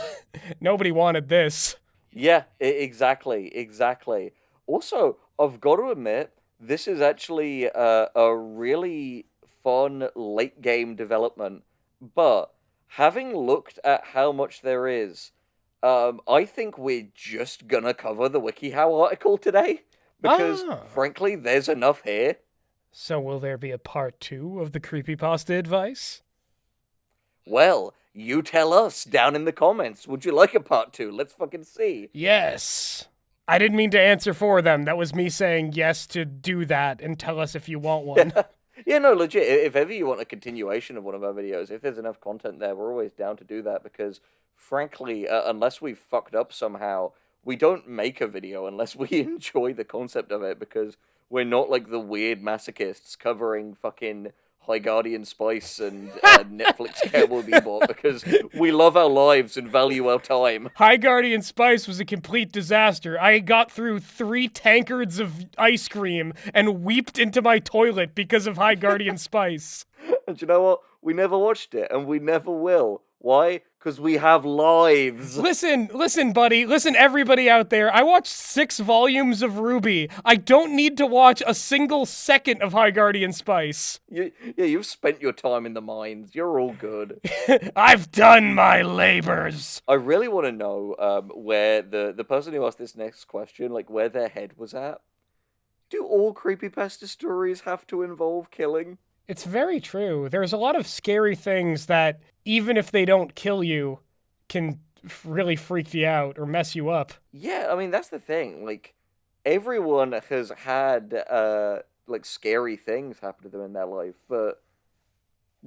[SPEAKER 1] nobody wanted this.
[SPEAKER 2] Yeah, exactly. Also, I've got to admit, this is actually a really fun late game development, but having looked at how much there is, I think we're just gonna cover the WikiHow article today, because frankly, there's enough here.
[SPEAKER 1] So will there be a part 2 of the creepypasta advice?
[SPEAKER 2] Well, you tell us down in the comments. Would you like a part 2? Let's fucking see.
[SPEAKER 1] Yes. I didn't mean to answer for them. That was me saying yes to do that and tell us if you want one.
[SPEAKER 2] Yeah, no, legit. If ever you want a continuation of one of our videos, if there's enough content there, we're always down to do that because, frankly, unless we've fucked up somehow, we don't make a video unless we enjoy the concept of it because we're not like the weird masochists covering fucking High Guardian Spice and Netflix Cowboy Bebop because we love our lives and value our time.
[SPEAKER 1] High Guardian Spice was a complete disaster. I got through 3 tankards of ice cream and weeped into my toilet because of High Guardian Spice.
[SPEAKER 2] And you know what? We never watched it, and we never will. Why? Because we have lives.
[SPEAKER 1] Listen, buddy. Listen, everybody out there. I watched 6 volumes of Ruby. I don't need to watch a single second of High Guardian Spice.
[SPEAKER 2] You've spent your time in the mines. You're all good.
[SPEAKER 1] I've done my labors.
[SPEAKER 2] I really want to know where the person who asked this next question, like where their head was at. Do all creepypasta stories have to involve killing?
[SPEAKER 1] It's very true. There's a lot of scary things that, even if they don't kill you, can really freak you out or mess you up.
[SPEAKER 2] Yeah, I mean, that's the thing. Like, everyone has had, like, scary things happen to them in their life, but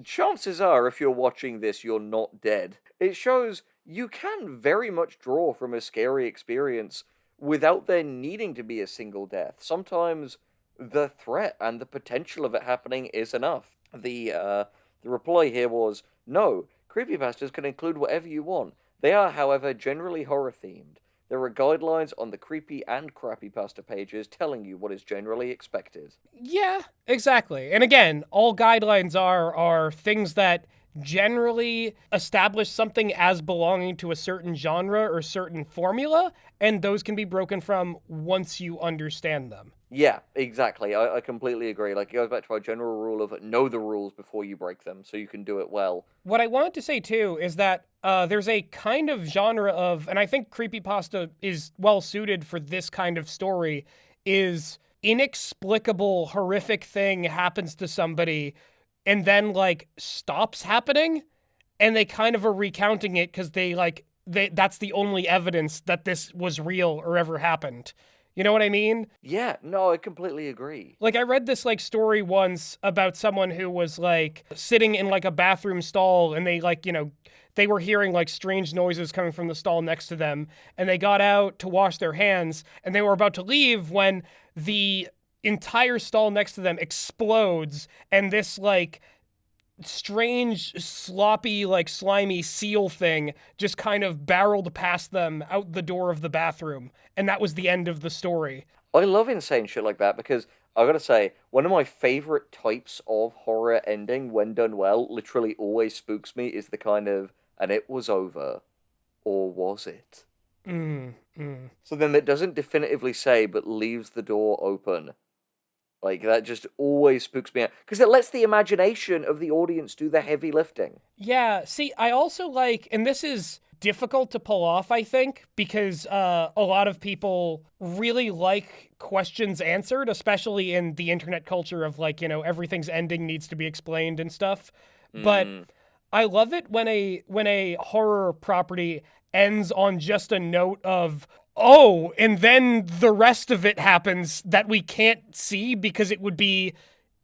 [SPEAKER 2] chances are, if you're watching this, you're not dead. It shows you can very much draw from a scary experience without there needing to be a single death. Sometimes the threat and the potential of it happening is enough. The reply here was, no, creepypastas can include whatever you want. They are, however, generally horror-themed. There are guidelines on the creepy and crappypasta pages telling you what is generally expected.
[SPEAKER 1] Yeah, exactly. And again, all guidelines are things that generally establish something as belonging to a certain genre or certain formula, and those can be broken from once you understand them.
[SPEAKER 2] Yeah, exactly. I completely agree. Like, it goes back to our general rule of know the rules before you break them so you can do it well.
[SPEAKER 1] What I wanted to say, too, is that there's a kind of genre of, and I think creepypasta is well-suited for this kind of story, is inexplicable, horrific thing happens to somebody and then, like, stops happening, and they kind of are recounting it because that's the only evidence that this was real or ever happened. You know what I mean?
[SPEAKER 2] Yeah, no, I completely agree.
[SPEAKER 1] Like, I read this, like, story once about someone who was, like, sitting in, like, a bathroom stall, and they, like, you know, they were hearing, like, strange noises coming from the stall next to them, and they got out to wash their hands, and they were about to leave when the entire stall next to them explodes, and this, like, strange, sloppy, like slimy seal thing just kind of barreled past them out the door of the bathroom, and that was the end of the story.
[SPEAKER 2] I love insane shit like that because I gotta say, one of my favorite types of horror ending, when done well, literally always spooks me, is the kind of, and it was over, or was it?
[SPEAKER 1] Mm, mm.
[SPEAKER 2] Something that doesn't definitively say, but leaves the door open. Like, that just always spooks me out. Because it lets the imagination of the audience do the heavy lifting.
[SPEAKER 1] Yeah, see, I also like, and this is difficult to pull off, I think, because a lot of people really like questions answered, especially in the internet culture of like, everything's ending needs to be explained and stuff. But
[SPEAKER 2] Mm.
[SPEAKER 1] I love it when a horror property ends on just a note of, oh, and then the rest of it happens that we can't see because it would be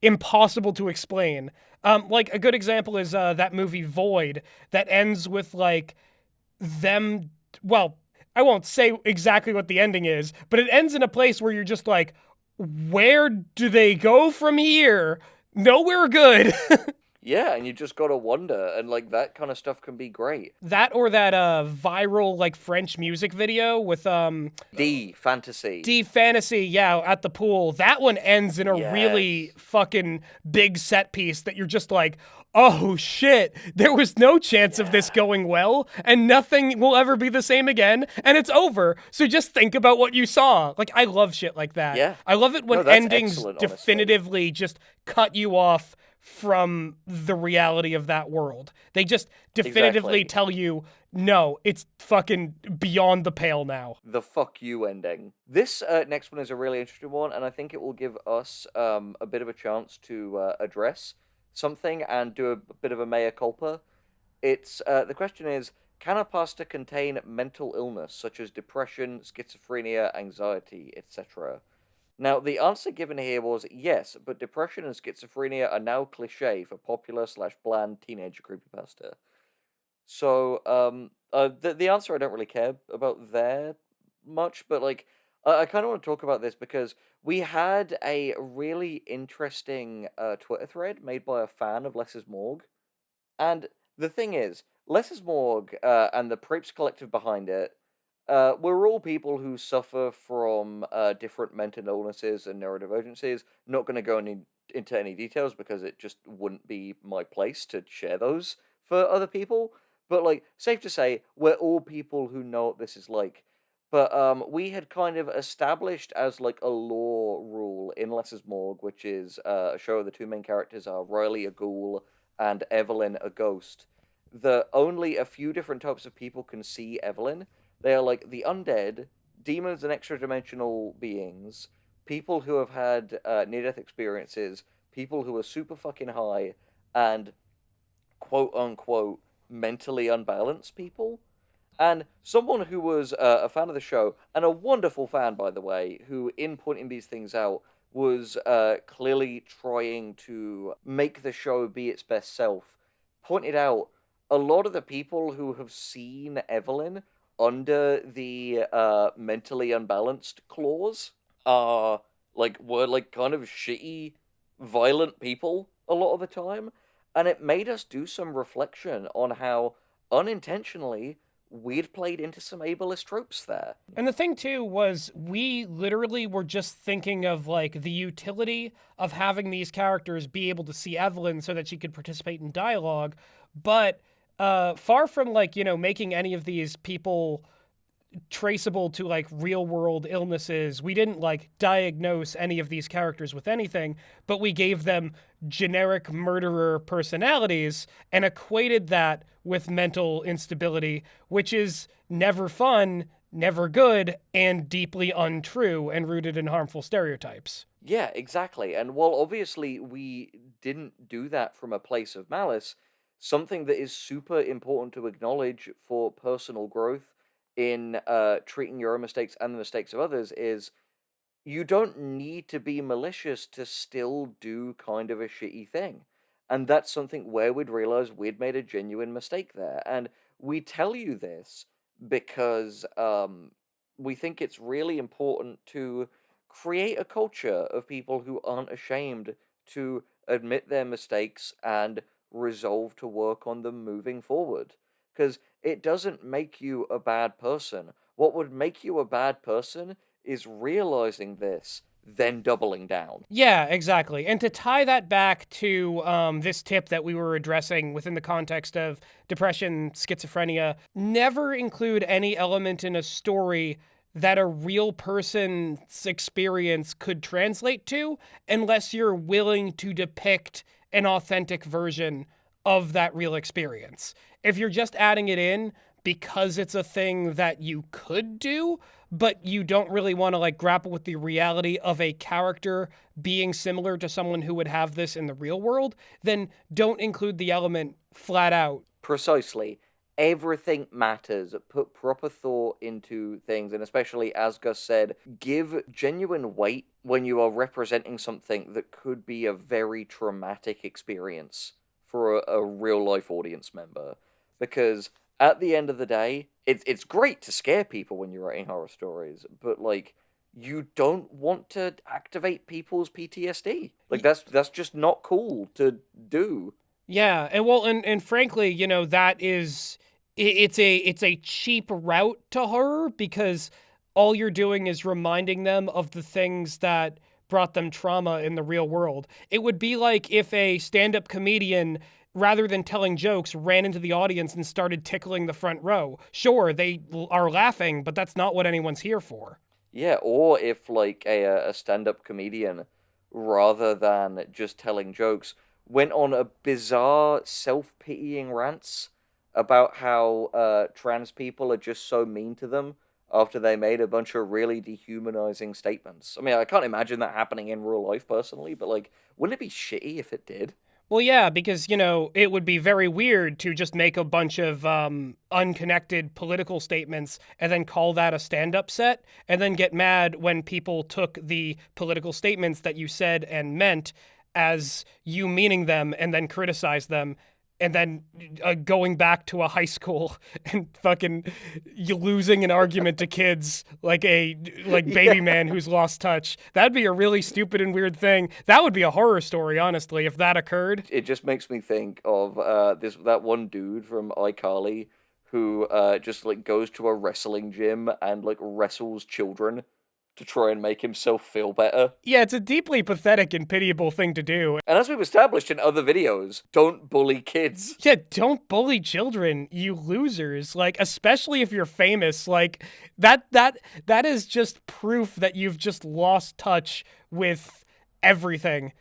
[SPEAKER 1] impossible to explain. Like a good example is that movie Void that ends with like them. Well, I won't say exactly what the ending is, but it ends in a place where you're just like, where do they go from here? Nowhere good.
[SPEAKER 2] Yeah, and you just gotta wonder, and like that kind of stuff can be great.
[SPEAKER 1] That or that viral like French music video with
[SPEAKER 2] D fantasy.
[SPEAKER 1] D Fantasy, yeah, at the pool. That one ends in a really
[SPEAKER 2] Yes.
[SPEAKER 1] fucking big set piece that you're just like, oh shit, there was no chance of this
[SPEAKER 2] Yeah.
[SPEAKER 1] going well, and nothing will ever be the same again, and it's over. So just think about what you saw. Like, I love shit like that.
[SPEAKER 2] Yeah.
[SPEAKER 1] I love it when
[SPEAKER 2] No, that's
[SPEAKER 1] endings
[SPEAKER 2] excellent, honestly.
[SPEAKER 1] definitively just cut you off from the reality of that world. They just definitively
[SPEAKER 2] Exactly.
[SPEAKER 1] tell you, no, it's fucking beyond the pale now.
[SPEAKER 2] The fuck you ending. This next one is a really interesting one, and I think it will give us a bit of a chance to address something and do a bit of a mea culpa. It's the question is, can a pasta contain mental illness such as depression, schizophrenia, anxiety, etc.? Now, the answer given here was yes, but depression and schizophrenia are now cliche for popular slash bland teenager creepypasta. So, the answer I don't really care about there much, but like, I kind of want to talk about this because we had a really interesting Twitter thread made by a fan of Less's Morgue, and the thing is, Less's Morgue and the Prapes Collective behind it, we're all people who suffer from different mental illnesses and neurodivergencies. Not going to go into any details because it just wouldn't be my place to share those for other people. But like, safe to say, we're all people who know what this is like. But we had kind of established as like a law rule in Less's Morgue, which is a show where the two main characters are Riley a ghoul and Evelyn a ghost, that only a few different types of people can see Evelyn. They are like the undead, demons and extra dimensional beings, people who have had near death experiences, people who are super fucking high, and quote unquote mentally unbalanced people. And someone who was a fan of the show, and a wonderful fan, by the way, who, in pointing these things out, was clearly trying to make the show be its best self, pointed out a lot of the people who have seen Evelyn under the mentally unbalanced clause are were like kind of shitty, violent people a lot of the time, and it made us do some reflection on how unintentionally we'd played into some ableist tropes there.
[SPEAKER 1] And the thing too was we literally were just thinking of like the utility of having these characters be able to see Evelyn so that she could participate in dialogue, but far from like, making any of these people traceable to like real world illnesses. We didn't like diagnose any of these characters with anything, but we gave them generic murderer personalities and equated that with mental instability, which is never fun, never good, and deeply untrue and rooted in harmful stereotypes.
[SPEAKER 2] Yeah, exactly. And while obviously we didn't do that from a place of malice, something that is super important to acknowledge for personal growth in treating your own mistakes and the mistakes of others is you don't need to be malicious to still do kind of a shitty thing. And that's something where we'd realize we'd made a genuine mistake there. And we tell you this because we think it's really important to create a culture of people who aren't ashamed to admit their mistakes and resolve to work on them moving forward. Because it doesn't make you a bad person. What would make you a bad person is realizing this, then doubling down.
[SPEAKER 1] Yeah, exactly. And to tie that back to this tip that we were addressing within the context of depression, schizophrenia, never include any element in a story that a real person's experience could translate to unless you're willing to depict an authentic version of that real experience. If you're just adding it in because it's a thing that you could do, but you don't really want to like grapple with the reality of a character being similar to someone who would have this in the real world, then don't include the element flat out.
[SPEAKER 2] Precisely. Everything matters. Put proper thought into things, and especially, as Gus said, give genuine weight when you are representing something that could be a very traumatic experience for a real-life audience member. Because at the end of the day, it's great to scare people when you're writing horror stories, but, like, you don't want to activate people's PTSD. Like, that's just not cool to do.
[SPEAKER 1] Yeah, and frankly, you know, that is... It's a cheap route to horror because all you're doing is reminding them of the things that brought them trauma in the real world. It would be like if a stand-up comedian, rather than telling jokes, ran into the audience and started tickling the front row. Sure, they are laughing, but that's not what anyone's here for.
[SPEAKER 2] Yeah, or if, like, a stand-up comedian, rather than just telling jokes, went on a bizarre self-pitying rants about how trans people are just so mean to them after they made a bunch of really dehumanizing statements. I mean, I can't imagine that happening in real life personally, but, like, wouldn't it be shitty if it did?
[SPEAKER 1] Well, yeah, because, you know, it would be very weird to just make a bunch of unconnected political statements and then call that a stand-up set, and then get mad when people took the political statements that you said and meant as you meaning them and then criticize them. And then going back to a high school and fucking you losing an argument to kids like baby man who's lost touch. That'd be a really stupid and weird thing. That would be a horror story, honestly, if that occurred.
[SPEAKER 2] It just makes me think of that one dude from iCarly who just like goes to a wrestling gym and like wrestles children to try and make himself feel better.
[SPEAKER 1] Yeah, it's a deeply pathetic and pitiable thing to do.
[SPEAKER 2] And as we've established in other videos, don't bully kids.
[SPEAKER 1] Yeah, don't bully children, you losers. Like, especially if you're famous, like that is just proof that you've just lost touch with everything.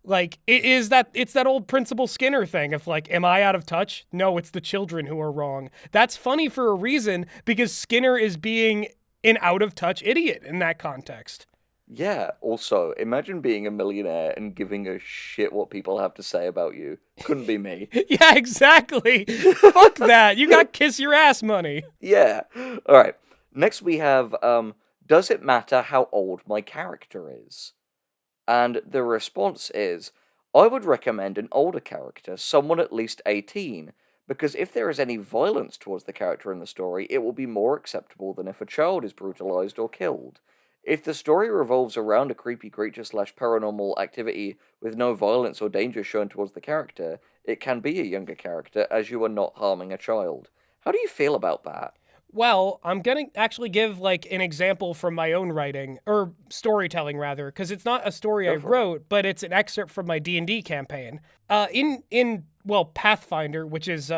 [SPEAKER 1] Like, it's that old Principal Skinner thing of like, am I out of touch? No, it's the children who are wrong. That's funny for a reason, because Skinner is being an out-of-touch idiot in that context.
[SPEAKER 2] Yeah, also, imagine being a millionaire and giving a shit what people have to say about you. Couldn't be me.
[SPEAKER 1] Yeah, exactly. Fuck that. You got kiss your ass money.
[SPEAKER 2] Yeah. Alright, next we have, does it matter how old my character is? And the response is, I would recommend an older character, someone at least 18, because if there is any violence towards the character in the story, it will be more acceptable than if a child is brutalized or killed. If the story revolves around a creepy creature / paranormal activity with no violence or danger shown towards the character, it can be a younger character as you are not harming a child. How do you feel about that?
[SPEAKER 1] Well, I'm going to actually give like an example from my own writing, or storytelling rather, because it's not a story I wrote, but it's an excerpt from my D&D campaign. In Pathfinder, which is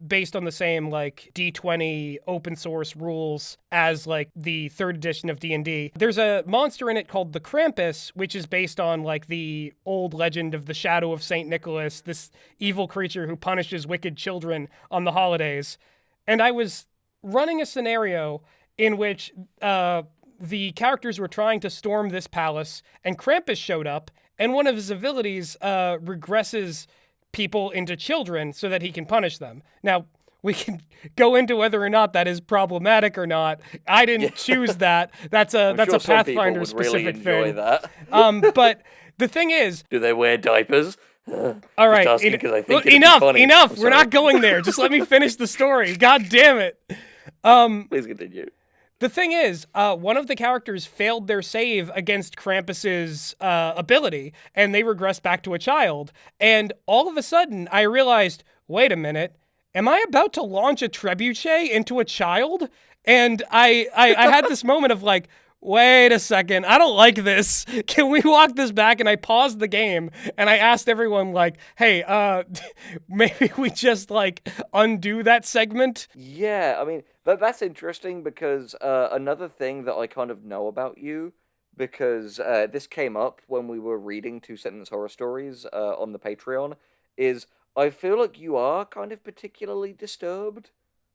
[SPEAKER 1] based on the same like D20 open source rules as like the 3rd edition of D&D. There's a monster in it called the Krampus, which is based on like the old legend of the Shadow of St. Nicholas, this evil creature who punishes wicked children on the holidays. And I was running a scenario in which the characters were trying to storm this palace, and Krampus showed up, and one of his abilities regresses people into children so that he can punish them. Now, we can go into whether or not that is problematic or not. I didn't choose that. That's a Pathfinder specific thing.
[SPEAKER 2] That.
[SPEAKER 1] But the thing is,
[SPEAKER 2] do they wear diapers?
[SPEAKER 1] All right, enough. We're not going there. Just let me finish the story. God damn it.
[SPEAKER 2] Please continue.
[SPEAKER 1] The thing is, one of the characters failed their save against Krampus's ability, and they regressed back to a child. And all of a sudden, I realized, wait a minute, am I about to launch a trebuchet into a child? And I had this moment of like, wait a second, I don't like this. Can we walk this back? And I paused the game and I asked everyone like, hey, maybe we just like undo that segment?
[SPEAKER 2] Yeah, I mean, that's interesting because another thing that I kind of know about you, because this came up when we were reading Two Sentence Horror Stories on the Patreon, is I feel like you are kind of particularly disturbed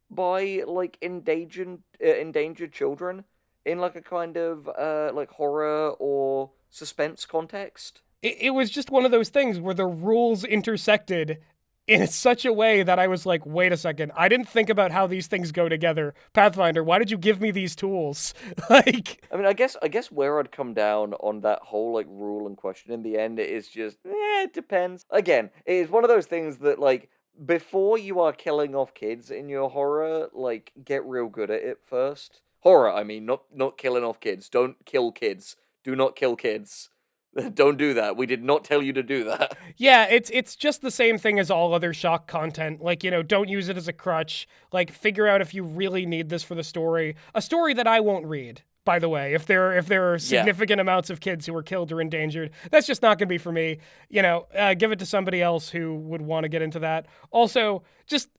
[SPEAKER 2] by like endangered children in like a kind of like horror or suspense context.
[SPEAKER 1] It was just one of those things where the rules intersected in such a way that I was like, wait a second, I didn't think about how these things go together. Pathfinder, why did you give me these tools? Like,
[SPEAKER 2] I mean, I guess where I'd come down on that whole like rule and question in the end is just, it depends. Again, it is one of those things that like before you are killing off kids in your horror, like get real good at it first. Horror, I mean, not killing off kids. Don't kill kids. Do not kill kids. Don't do that. We did not tell you to do that.
[SPEAKER 1] yeah, it's just the same thing as all other shock content. Like, don't use it as a crutch. Like, figure out if you really need this for the story. A story that I won't read, by the way. If there are significant amounts of kids who were killed or endangered, that's just not going to be for me. Give it to somebody else who would want to get into that. Also, just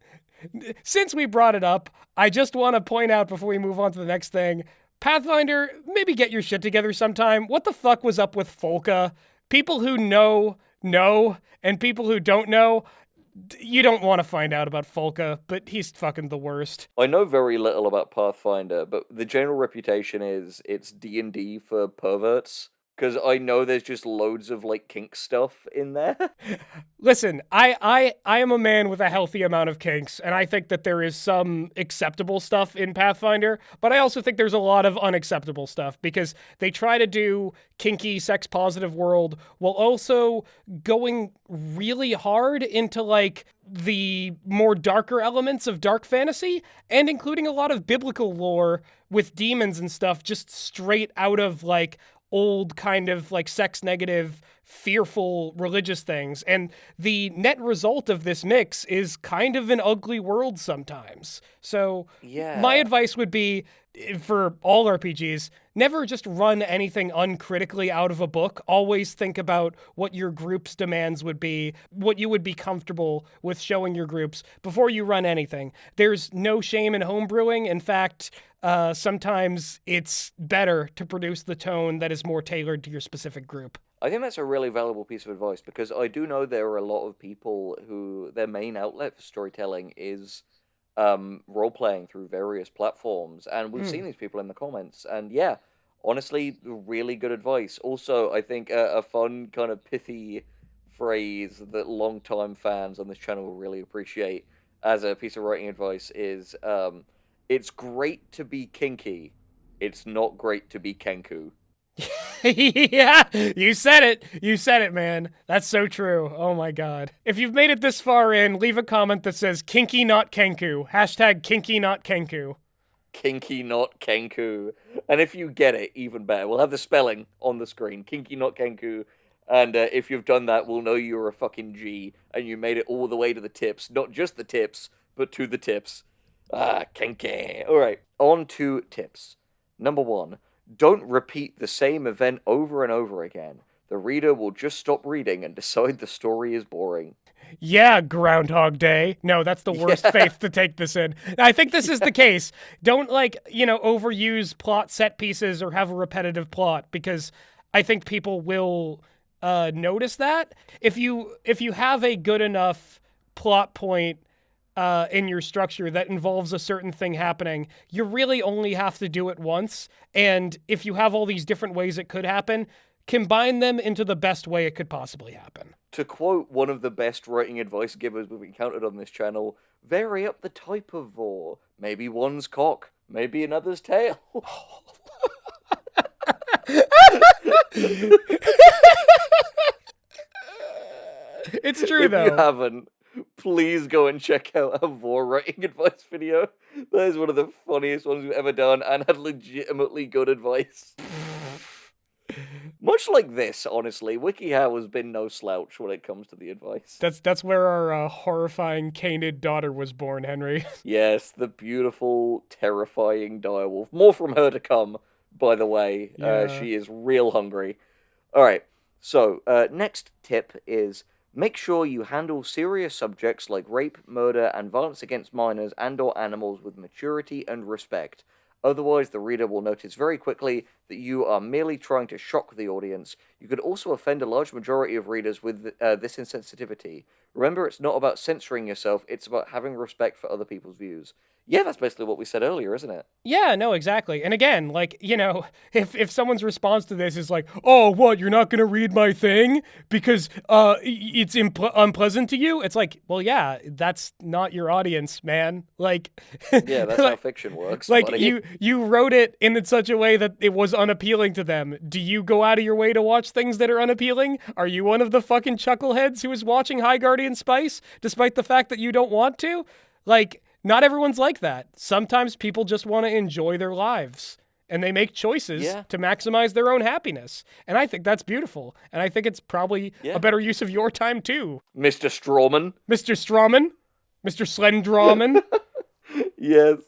[SPEAKER 1] since we brought it up, I just want to point out before we move on to the next thing, Pathfinder, maybe get your shit together sometime. What the fuck was up with Folka? People who know, and people who don't know, you don't want to find out about Folka, but he's fucking the worst.
[SPEAKER 2] I know very little about Pathfinder, but the general reputation is it's D&D for perverts. Because I know there's just loads of, like, kink stuff in there.
[SPEAKER 1] Listen, I am a man with a healthy amount of kinks, and I think that there is some acceptable stuff in Pathfinder, but I also think there's a lot of unacceptable stuff, because they try to do kinky, sex-positive world while also going really hard into, like, the more darker elements of dark fantasy, and including a lot of biblical lore with demons and stuff just straight out of, like, old kind of like sex negative, fearful religious things. And the net result of this mix is kind of an ugly world sometimes. So my advice would be for all RPGs, never just run anything uncritically out of a book. Always think about what your group's demands would be, what you would be comfortable with showing your groups before you run anything. There's no shame in homebrewing. In fact, sometimes it's better to produce the tone that is more tailored to your specific group.
[SPEAKER 2] I think that's a really valuable piece of advice, because I do know there are a lot of people who their main outlet for storytelling is role-playing through various platforms, and we've seen these people in the comments, and yeah, honestly, really good advice. Also, I think a fun kind of pithy phrase that long-time fans on this channel will really appreciate as a piece of writing advice is, it's great to be kinky, it's not great to be kenku.
[SPEAKER 1] Yeah, you said it, man. That's so true. Oh my god. If you've made it this far in, leave a comment that says kinky not kenku. Hashtag kinky not kenku.
[SPEAKER 2] Kinky not kenku. And if you get it, even better. We'll have the spelling on the screen. Kinky not kenku. And if you've done that, we'll know you're a fucking G. And you made it all the way to the tips. Not just the tips, but to the tips. Kinky. Alright, on to tips. Number 1. Don't repeat the same event over and over again. The reader will just stop reading and decide the story is boring.
[SPEAKER 1] Yeah, Groundhog Day. No, that's the worst faith to take this in. I think this is the case. Don't, overuse plot set pieces or have a repetitive plot, because I think people will notice that. If you have a good enough plot point in your structure that involves a certain thing happening, you really only have to do it once. And if you have all these different ways it could happen, combine them into the best way it could possibly happen.
[SPEAKER 2] To quote one of the best writing advice givers we've encountered on this channel, vary up the type of vor. Maybe one's cock, maybe another's tail.
[SPEAKER 1] It's true,
[SPEAKER 2] if
[SPEAKER 1] though.
[SPEAKER 2] If you haven't, Please go and check out our Vor writing advice video. That is one of the funniest ones we've ever done and had legitimately good advice. Much like this, honestly, WikiHow has been no slouch when it comes to the advice.
[SPEAKER 1] That's where our horrifying canid daughter was born, Henry.
[SPEAKER 2] Yes, the beautiful, terrifying direwolf. More from her to come, by the way.
[SPEAKER 1] Yeah.
[SPEAKER 2] She is real hungry. Alright, so, next tip is make sure you handle serious subjects like rape, murder, and violence against minors and/or animals with maturity and respect. Otherwise, the reader will notice very quickly that you are merely trying to shock the audience. You could also offend a large majority of readers with this insensitivity. Remember, it's not about censoring yourself, it's about having respect for other people's views. Yeah, that's basically what we said earlier, isn't it?
[SPEAKER 1] Yeah, no, exactly. And again, like, you know, if someone's response to this is like, oh, what, you're not going to read my thing because it's unpleasant to you? It's like, well, yeah, that's not your audience, man. Like,
[SPEAKER 2] yeah, that's how fiction works.
[SPEAKER 1] Like,
[SPEAKER 2] buddy.
[SPEAKER 1] you wrote it in such a way that it was unappealing to them. Do you go out of your way to watch things that are unappealing? Are you one of the fucking chuckleheads who is watching High Guardian Spice, despite the fact that you don't want to? Like, not everyone's like that. Sometimes people just want to enjoy their lives, and they make choices to maximize their own happiness. And I think that's beautiful. And I think it's probably a better use of your time, too.
[SPEAKER 2] Mr. Strawman.
[SPEAKER 1] Mr. Strawman? Mr. Slenderman?
[SPEAKER 2] Yes.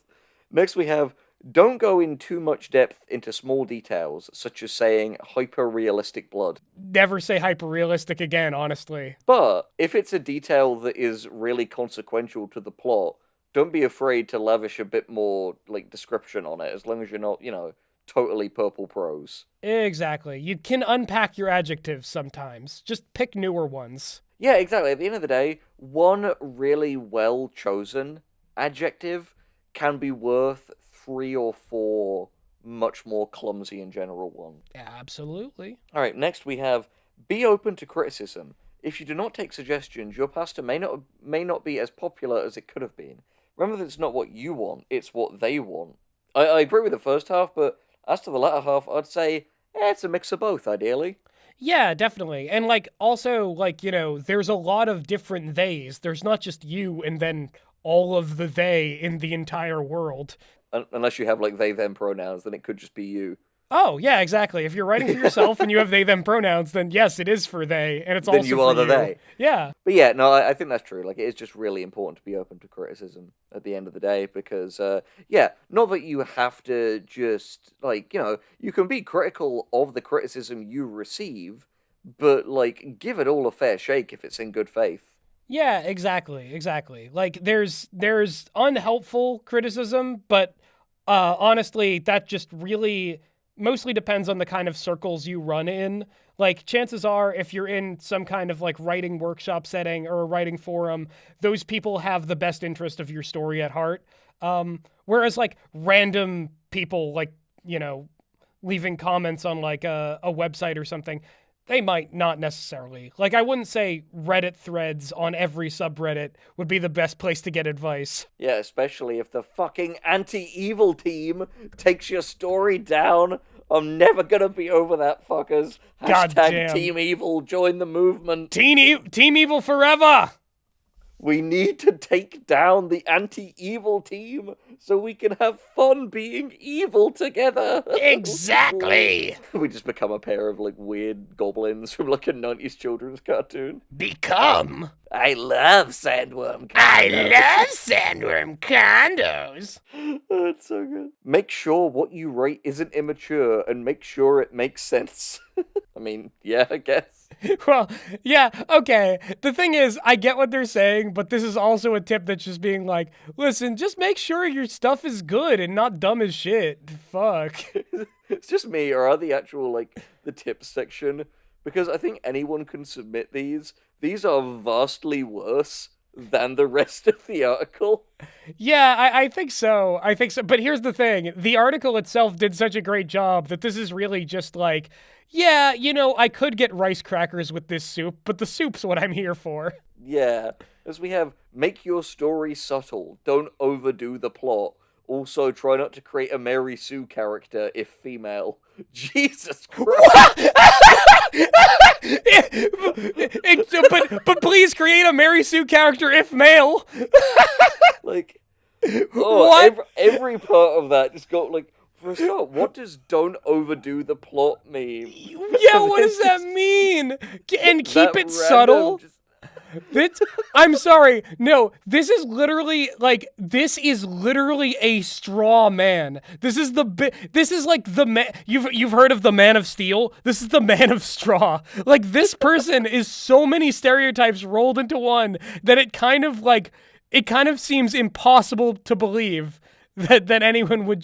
[SPEAKER 2] Next we have, don't go in too much depth into small details, such as saying hyper-realistic blood.
[SPEAKER 1] Never say hyper-realistic again, honestly.
[SPEAKER 2] But if it's a detail that is really consequential to the plot, don't be afraid to lavish a bit more, like, description on it, as long as you're not, you know, totally purple prose.
[SPEAKER 1] Exactly. You can unpack your adjectives sometimes. Just pick newer ones.
[SPEAKER 2] Yeah, exactly. At the end of the day, one really well-chosen adjective can be worth 3 or 4 much more clumsy and general ones.
[SPEAKER 1] Absolutely.
[SPEAKER 2] Alright, next we have, be open to criticism. If you do not take suggestions, your pasta may not be as popular as it could have been. Remember that it's not what you want, it's what they want. I agree with the first half, but as to the latter half, I'd say, it's a mix of both, ideally.
[SPEAKER 1] Yeah, definitely. And, like, also, like, you know, there's a lot of different theys. There's not just you and then all of the they in the entire world.
[SPEAKER 2] Unless you have, like, they-them pronouns, then it could just be you.
[SPEAKER 1] Oh, yeah, exactly. If you're writing for yourself and you have they-them pronouns, then yes, it is for they, and it's also for you.
[SPEAKER 2] Then you are the they.
[SPEAKER 1] Yeah.
[SPEAKER 2] But yeah, no, I think that's true. Like, it is just really important to be open to criticism at the end of the day, because, yeah, not that you have to just, like, you know, you can be critical of the criticism you receive, but, like, give it all a fair shake if it's in good faith.
[SPEAKER 1] Yeah, exactly. Like, there's unhelpful criticism, but, honestly, that just really mostly depends on the kind of circles you run in. Like, chances are, if you're in some kind of, like, writing workshop setting or a writing forum, those people have the best interest of your story at heart. Whereas, like, random people, like, you know, leaving comments on, like, a website or something, they might not necessarily. Like, I wouldn't say Reddit threads on every subreddit would be the best place to get advice.
[SPEAKER 2] Yeah, especially if the fucking anti-evil team takes your story down. I'm never gonna be over that, fuckers. Hashtag Team Evil, join the movement.
[SPEAKER 1] Team Evil forever!
[SPEAKER 2] We need to take down the anti-evil team so we can have fun being evil together.
[SPEAKER 1] Exactly!
[SPEAKER 2] We just become a pair of, like, weird goblins from, like, a 90s children's cartoon.
[SPEAKER 1] Become?
[SPEAKER 2] I love sandworm condos.
[SPEAKER 1] I love sandworm condos!
[SPEAKER 2] Oh, it's so good. Make sure what you write isn't immature and make sure it makes sense. I mean, yeah, I guess.
[SPEAKER 1] Well, yeah, okay. The thing is, I get what they're saying, but this is also a tip that's just being like, listen, just make sure your stuff is good and not dumb as shit. Fuck.
[SPEAKER 2] It's just me, or are the actual, like, the tips section? Because I think anyone can submit these. These are vastly worse than the rest of the article.
[SPEAKER 1] Yeah, I think so. But here's the thing. The article itself did such a great job that this is really just like, yeah, you know, I could get rice crackers with this soup, but the soup's what I'm here for.
[SPEAKER 2] Yeah. As we have, make your story subtle. Don't overdo the plot. Also, try not to create a Mary Sue character if female. Jesus Christ.
[SPEAKER 1] But please create a Mary Sue character if male.
[SPEAKER 2] Like,
[SPEAKER 1] What?
[SPEAKER 2] every part of that just got like. For a start, what does "don't overdo the plot" mean?
[SPEAKER 1] Yeah, what does that mean? And keep it subtle. I'm sorry. No, this is literally a straw man. This is like the man. You've heard of the Man of Steel? This is the Man of Straw. Like, this person is so many stereotypes rolled into one that it kind of seems impossible to believe that anyone would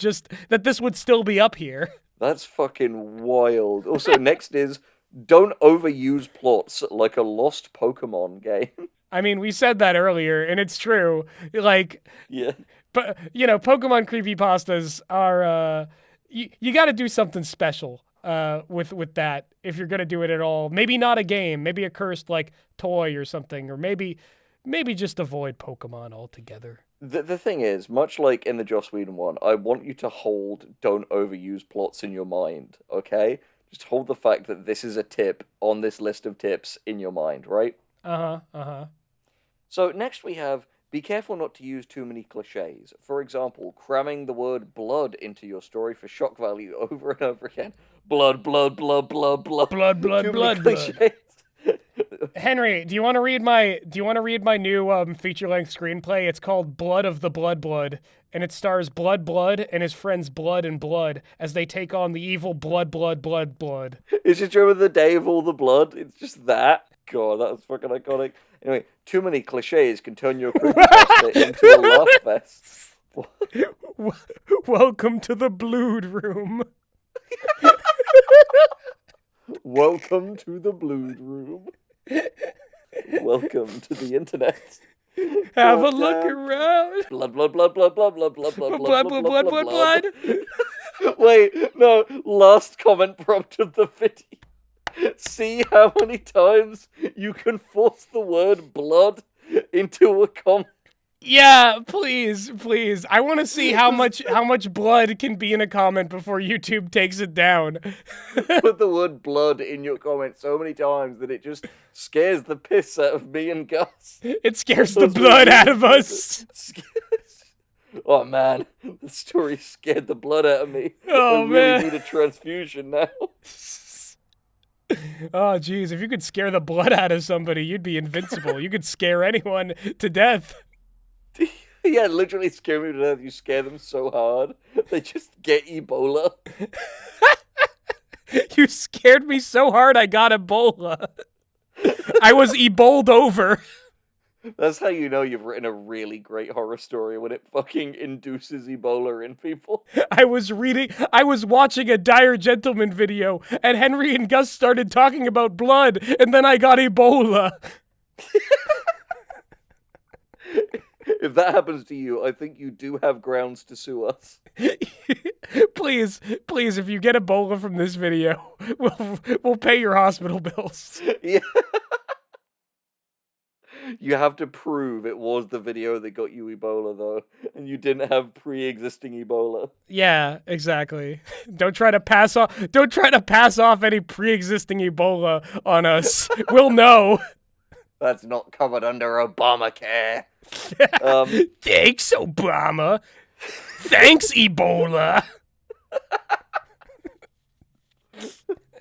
[SPEAKER 1] that this would still be up here.
[SPEAKER 2] That's fucking wild. Also, next is don't overuse plots like a lost Pokemon game.
[SPEAKER 1] I mean, we said that earlier, and it's true. Like,
[SPEAKER 2] Yeah.
[SPEAKER 1] but Pokemon creepypastas are you got to do something special with that if you're gonna do it at all. Maybe not a game, maybe a cursed like toy or something, or maybe just avoid Pokemon altogether.
[SPEAKER 2] The thing is, much like in the Joss Whedon one, I want you to hold don't overuse plots in your mind, okay? Just hold the fact that this is a tip on this list of tips in your mind, right? So next we have, be careful not to use too many cliches. For example, cramming the word blood into your story for shock value over and over again. Blood, blood, blood, blood, blood.
[SPEAKER 1] Blood, blood,
[SPEAKER 2] Too
[SPEAKER 1] blood,
[SPEAKER 2] many
[SPEAKER 1] blood.
[SPEAKER 2] cliches.
[SPEAKER 1] Henry, do you want to read my new feature-length screenplay? It's called Blood of the Blood Blood, and it stars Blood and his friends Blood and Blood as they take on the evil Blood.
[SPEAKER 2] It's just remember the day of all the blood? It's just that. God, that was fucking iconic. Anyway, too many cliches can turn your creepypasta into a laugh fest.
[SPEAKER 1] Welcome to the Blood Room.
[SPEAKER 2] Welcome to the Blood Room. Welcome to the internet.
[SPEAKER 1] Have a look around.
[SPEAKER 2] Blood, blood, blood, blood, blood, blood, blood, blood,
[SPEAKER 1] Blood, blood, blood, blood, blood.
[SPEAKER 2] Wait, no, last comment prompt of the video. See how many times you can force the word blood into a comment.
[SPEAKER 1] Yeah, please. I want to see how much blood can be in a comment before YouTube takes it down.
[SPEAKER 2] Put the word blood in your comment so many times that it just scares the piss out of me and Gus.
[SPEAKER 1] It scares the blood out of us.
[SPEAKER 2] Oh man, the story scared the blood out of me.
[SPEAKER 1] Oh,
[SPEAKER 2] I really
[SPEAKER 1] man.
[SPEAKER 2] need a transfusion now.
[SPEAKER 1] Oh, geez, if you could scare the blood out of somebody, you'd be invincible. You could scare anyone to death.
[SPEAKER 2] Yeah, literally scare me to death. You scare them so hard, they just get Ebola.
[SPEAKER 1] You scared me so hard I got Ebola. I was Eboled over.
[SPEAKER 2] That's how you know you've written a really great horror story, when it fucking induces Ebola in people.
[SPEAKER 1] I was watching a Dire Gentleman video, and Henry and Gus started talking about blood, and then I got Ebola.
[SPEAKER 2] If that happens to you, I think you do have grounds to sue us.
[SPEAKER 1] Please, if you get Ebola from this video, we'll pay your hospital bills.
[SPEAKER 2] Yeah. You have to prove it was the video that got you Ebola, though, and you didn't have pre-existing Ebola.
[SPEAKER 1] Yeah, exactly. Don't try to pass off any pre-existing Ebola on us. We'll know.
[SPEAKER 2] That's not covered under Obamacare.
[SPEAKER 1] Thanks, Obama. Thanks, Ebola.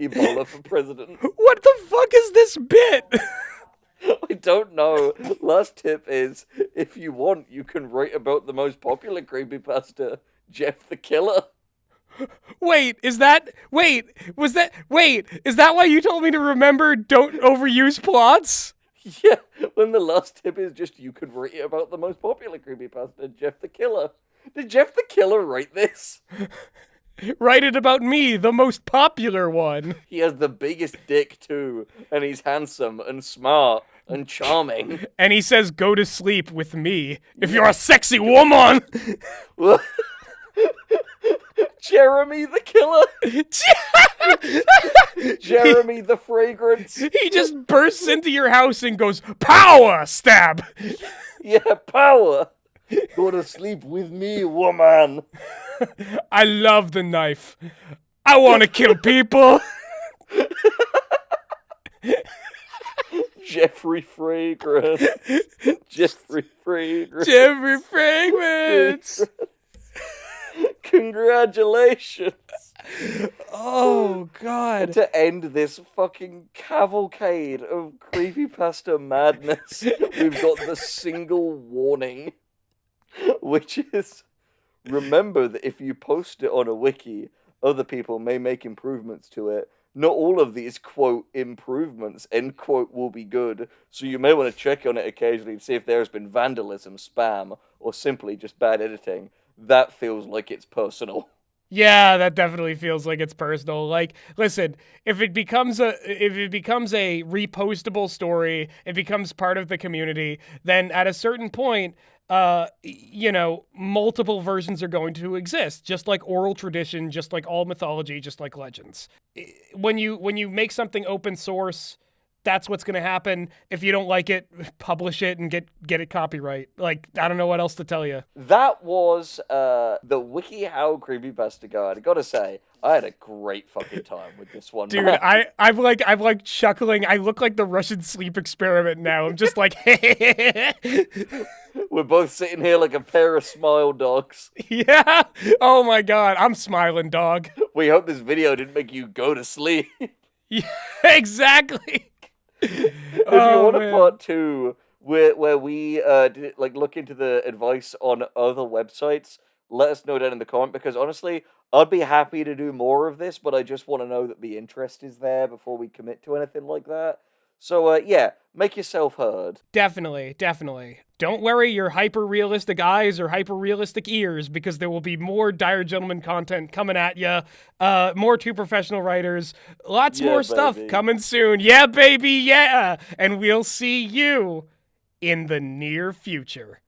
[SPEAKER 2] Ebola for president.
[SPEAKER 1] What the fuck is this bit?
[SPEAKER 2] I don't know. Last tip is, if you want, you can write about the most popular creepypasta, Jeff the Killer.
[SPEAKER 1] Is that why you told me to remember don't overuse plots?
[SPEAKER 2] Yeah, when the last tip is just, you could write about the most popular creepypasta, Jeff the Killer. Did Jeff the Killer write this?
[SPEAKER 1] Write it about me, the most popular one.
[SPEAKER 2] He has the biggest dick, too, and he's handsome and smart and charming.
[SPEAKER 1] And he says, go to sleep with me if you're a sexy woman.
[SPEAKER 2] Jeremy the Killer. Jeremy the Fragrance.
[SPEAKER 1] He just bursts into your house and goes, power, stab.
[SPEAKER 2] Yeah, power. Go to sleep with me, woman.
[SPEAKER 1] I love the knife. I want to kill people.
[SPEAKER 2] Jeffrey Fragrance. Jeffrey Fragrance.
[SPEAKER 1] Jeffrey Fragrance.
[SPEAKER 2] Congratulations.
[SPEAKER 1] Oh, God.
[SPEAKER 2] To end this fucking cavalcade of creepypasta madness, we've got the single warning, which is, remember that if you post it on a wiki, other people may make improvements to it. Not all of these, quote, improvements, end quote, will be good, so you may want to check on it occasionally to see if there has been vandalism, spam, or simply just bad editing. That feels like it's personal.
[SPEAKER 1] Yeah, that definitely feels like it's personal. Like, listen, if it becomes a repostable story, it becomes part of the community, then at a certain point, multiple versions are going to exist, just like oral tradition, just like all mythology, just like legends. When you make something open source, that's what's going to happen. If you don't like it, publish it and get it copyright. Like, I don't know what else to tell you.
[SPEAKER 2] That was the WikiHow Creepypasta guide. I gotta say, I had a great fucking time with this one.
[SPEAKER 1] Dude, I'm like chuckling. I look like the Russian sleep experiment now. I'm just like,
[SPEAKER 2] we're both sitting here like a pair of smile dogs.
[SPEAKER 1] Yeah. Oh my God, I'm smiling, dog.
[SPEAKER 2] We hope this video didn't make you go to sleep.
[SPEAKER 1] Yeah, exactly.
[SPEAKER 2] If you want a part 2 where we look into the advice on other websites, let us know down in the comment, because honestly, I'd be happy to do more of this, but I just want to know that the interest is there before we commit to anything like that. So, yeah, make yourself heard.
[SPEAKER 1] Definitely. Don't worry your hyper-realistic eyes or hyper-realistic ears, because there will be more Dire Gentleman content coming at you. More Two Professional Writers. Lots more stuff coming soon. Yeah, baby, yeah! And we'll see you in the near future.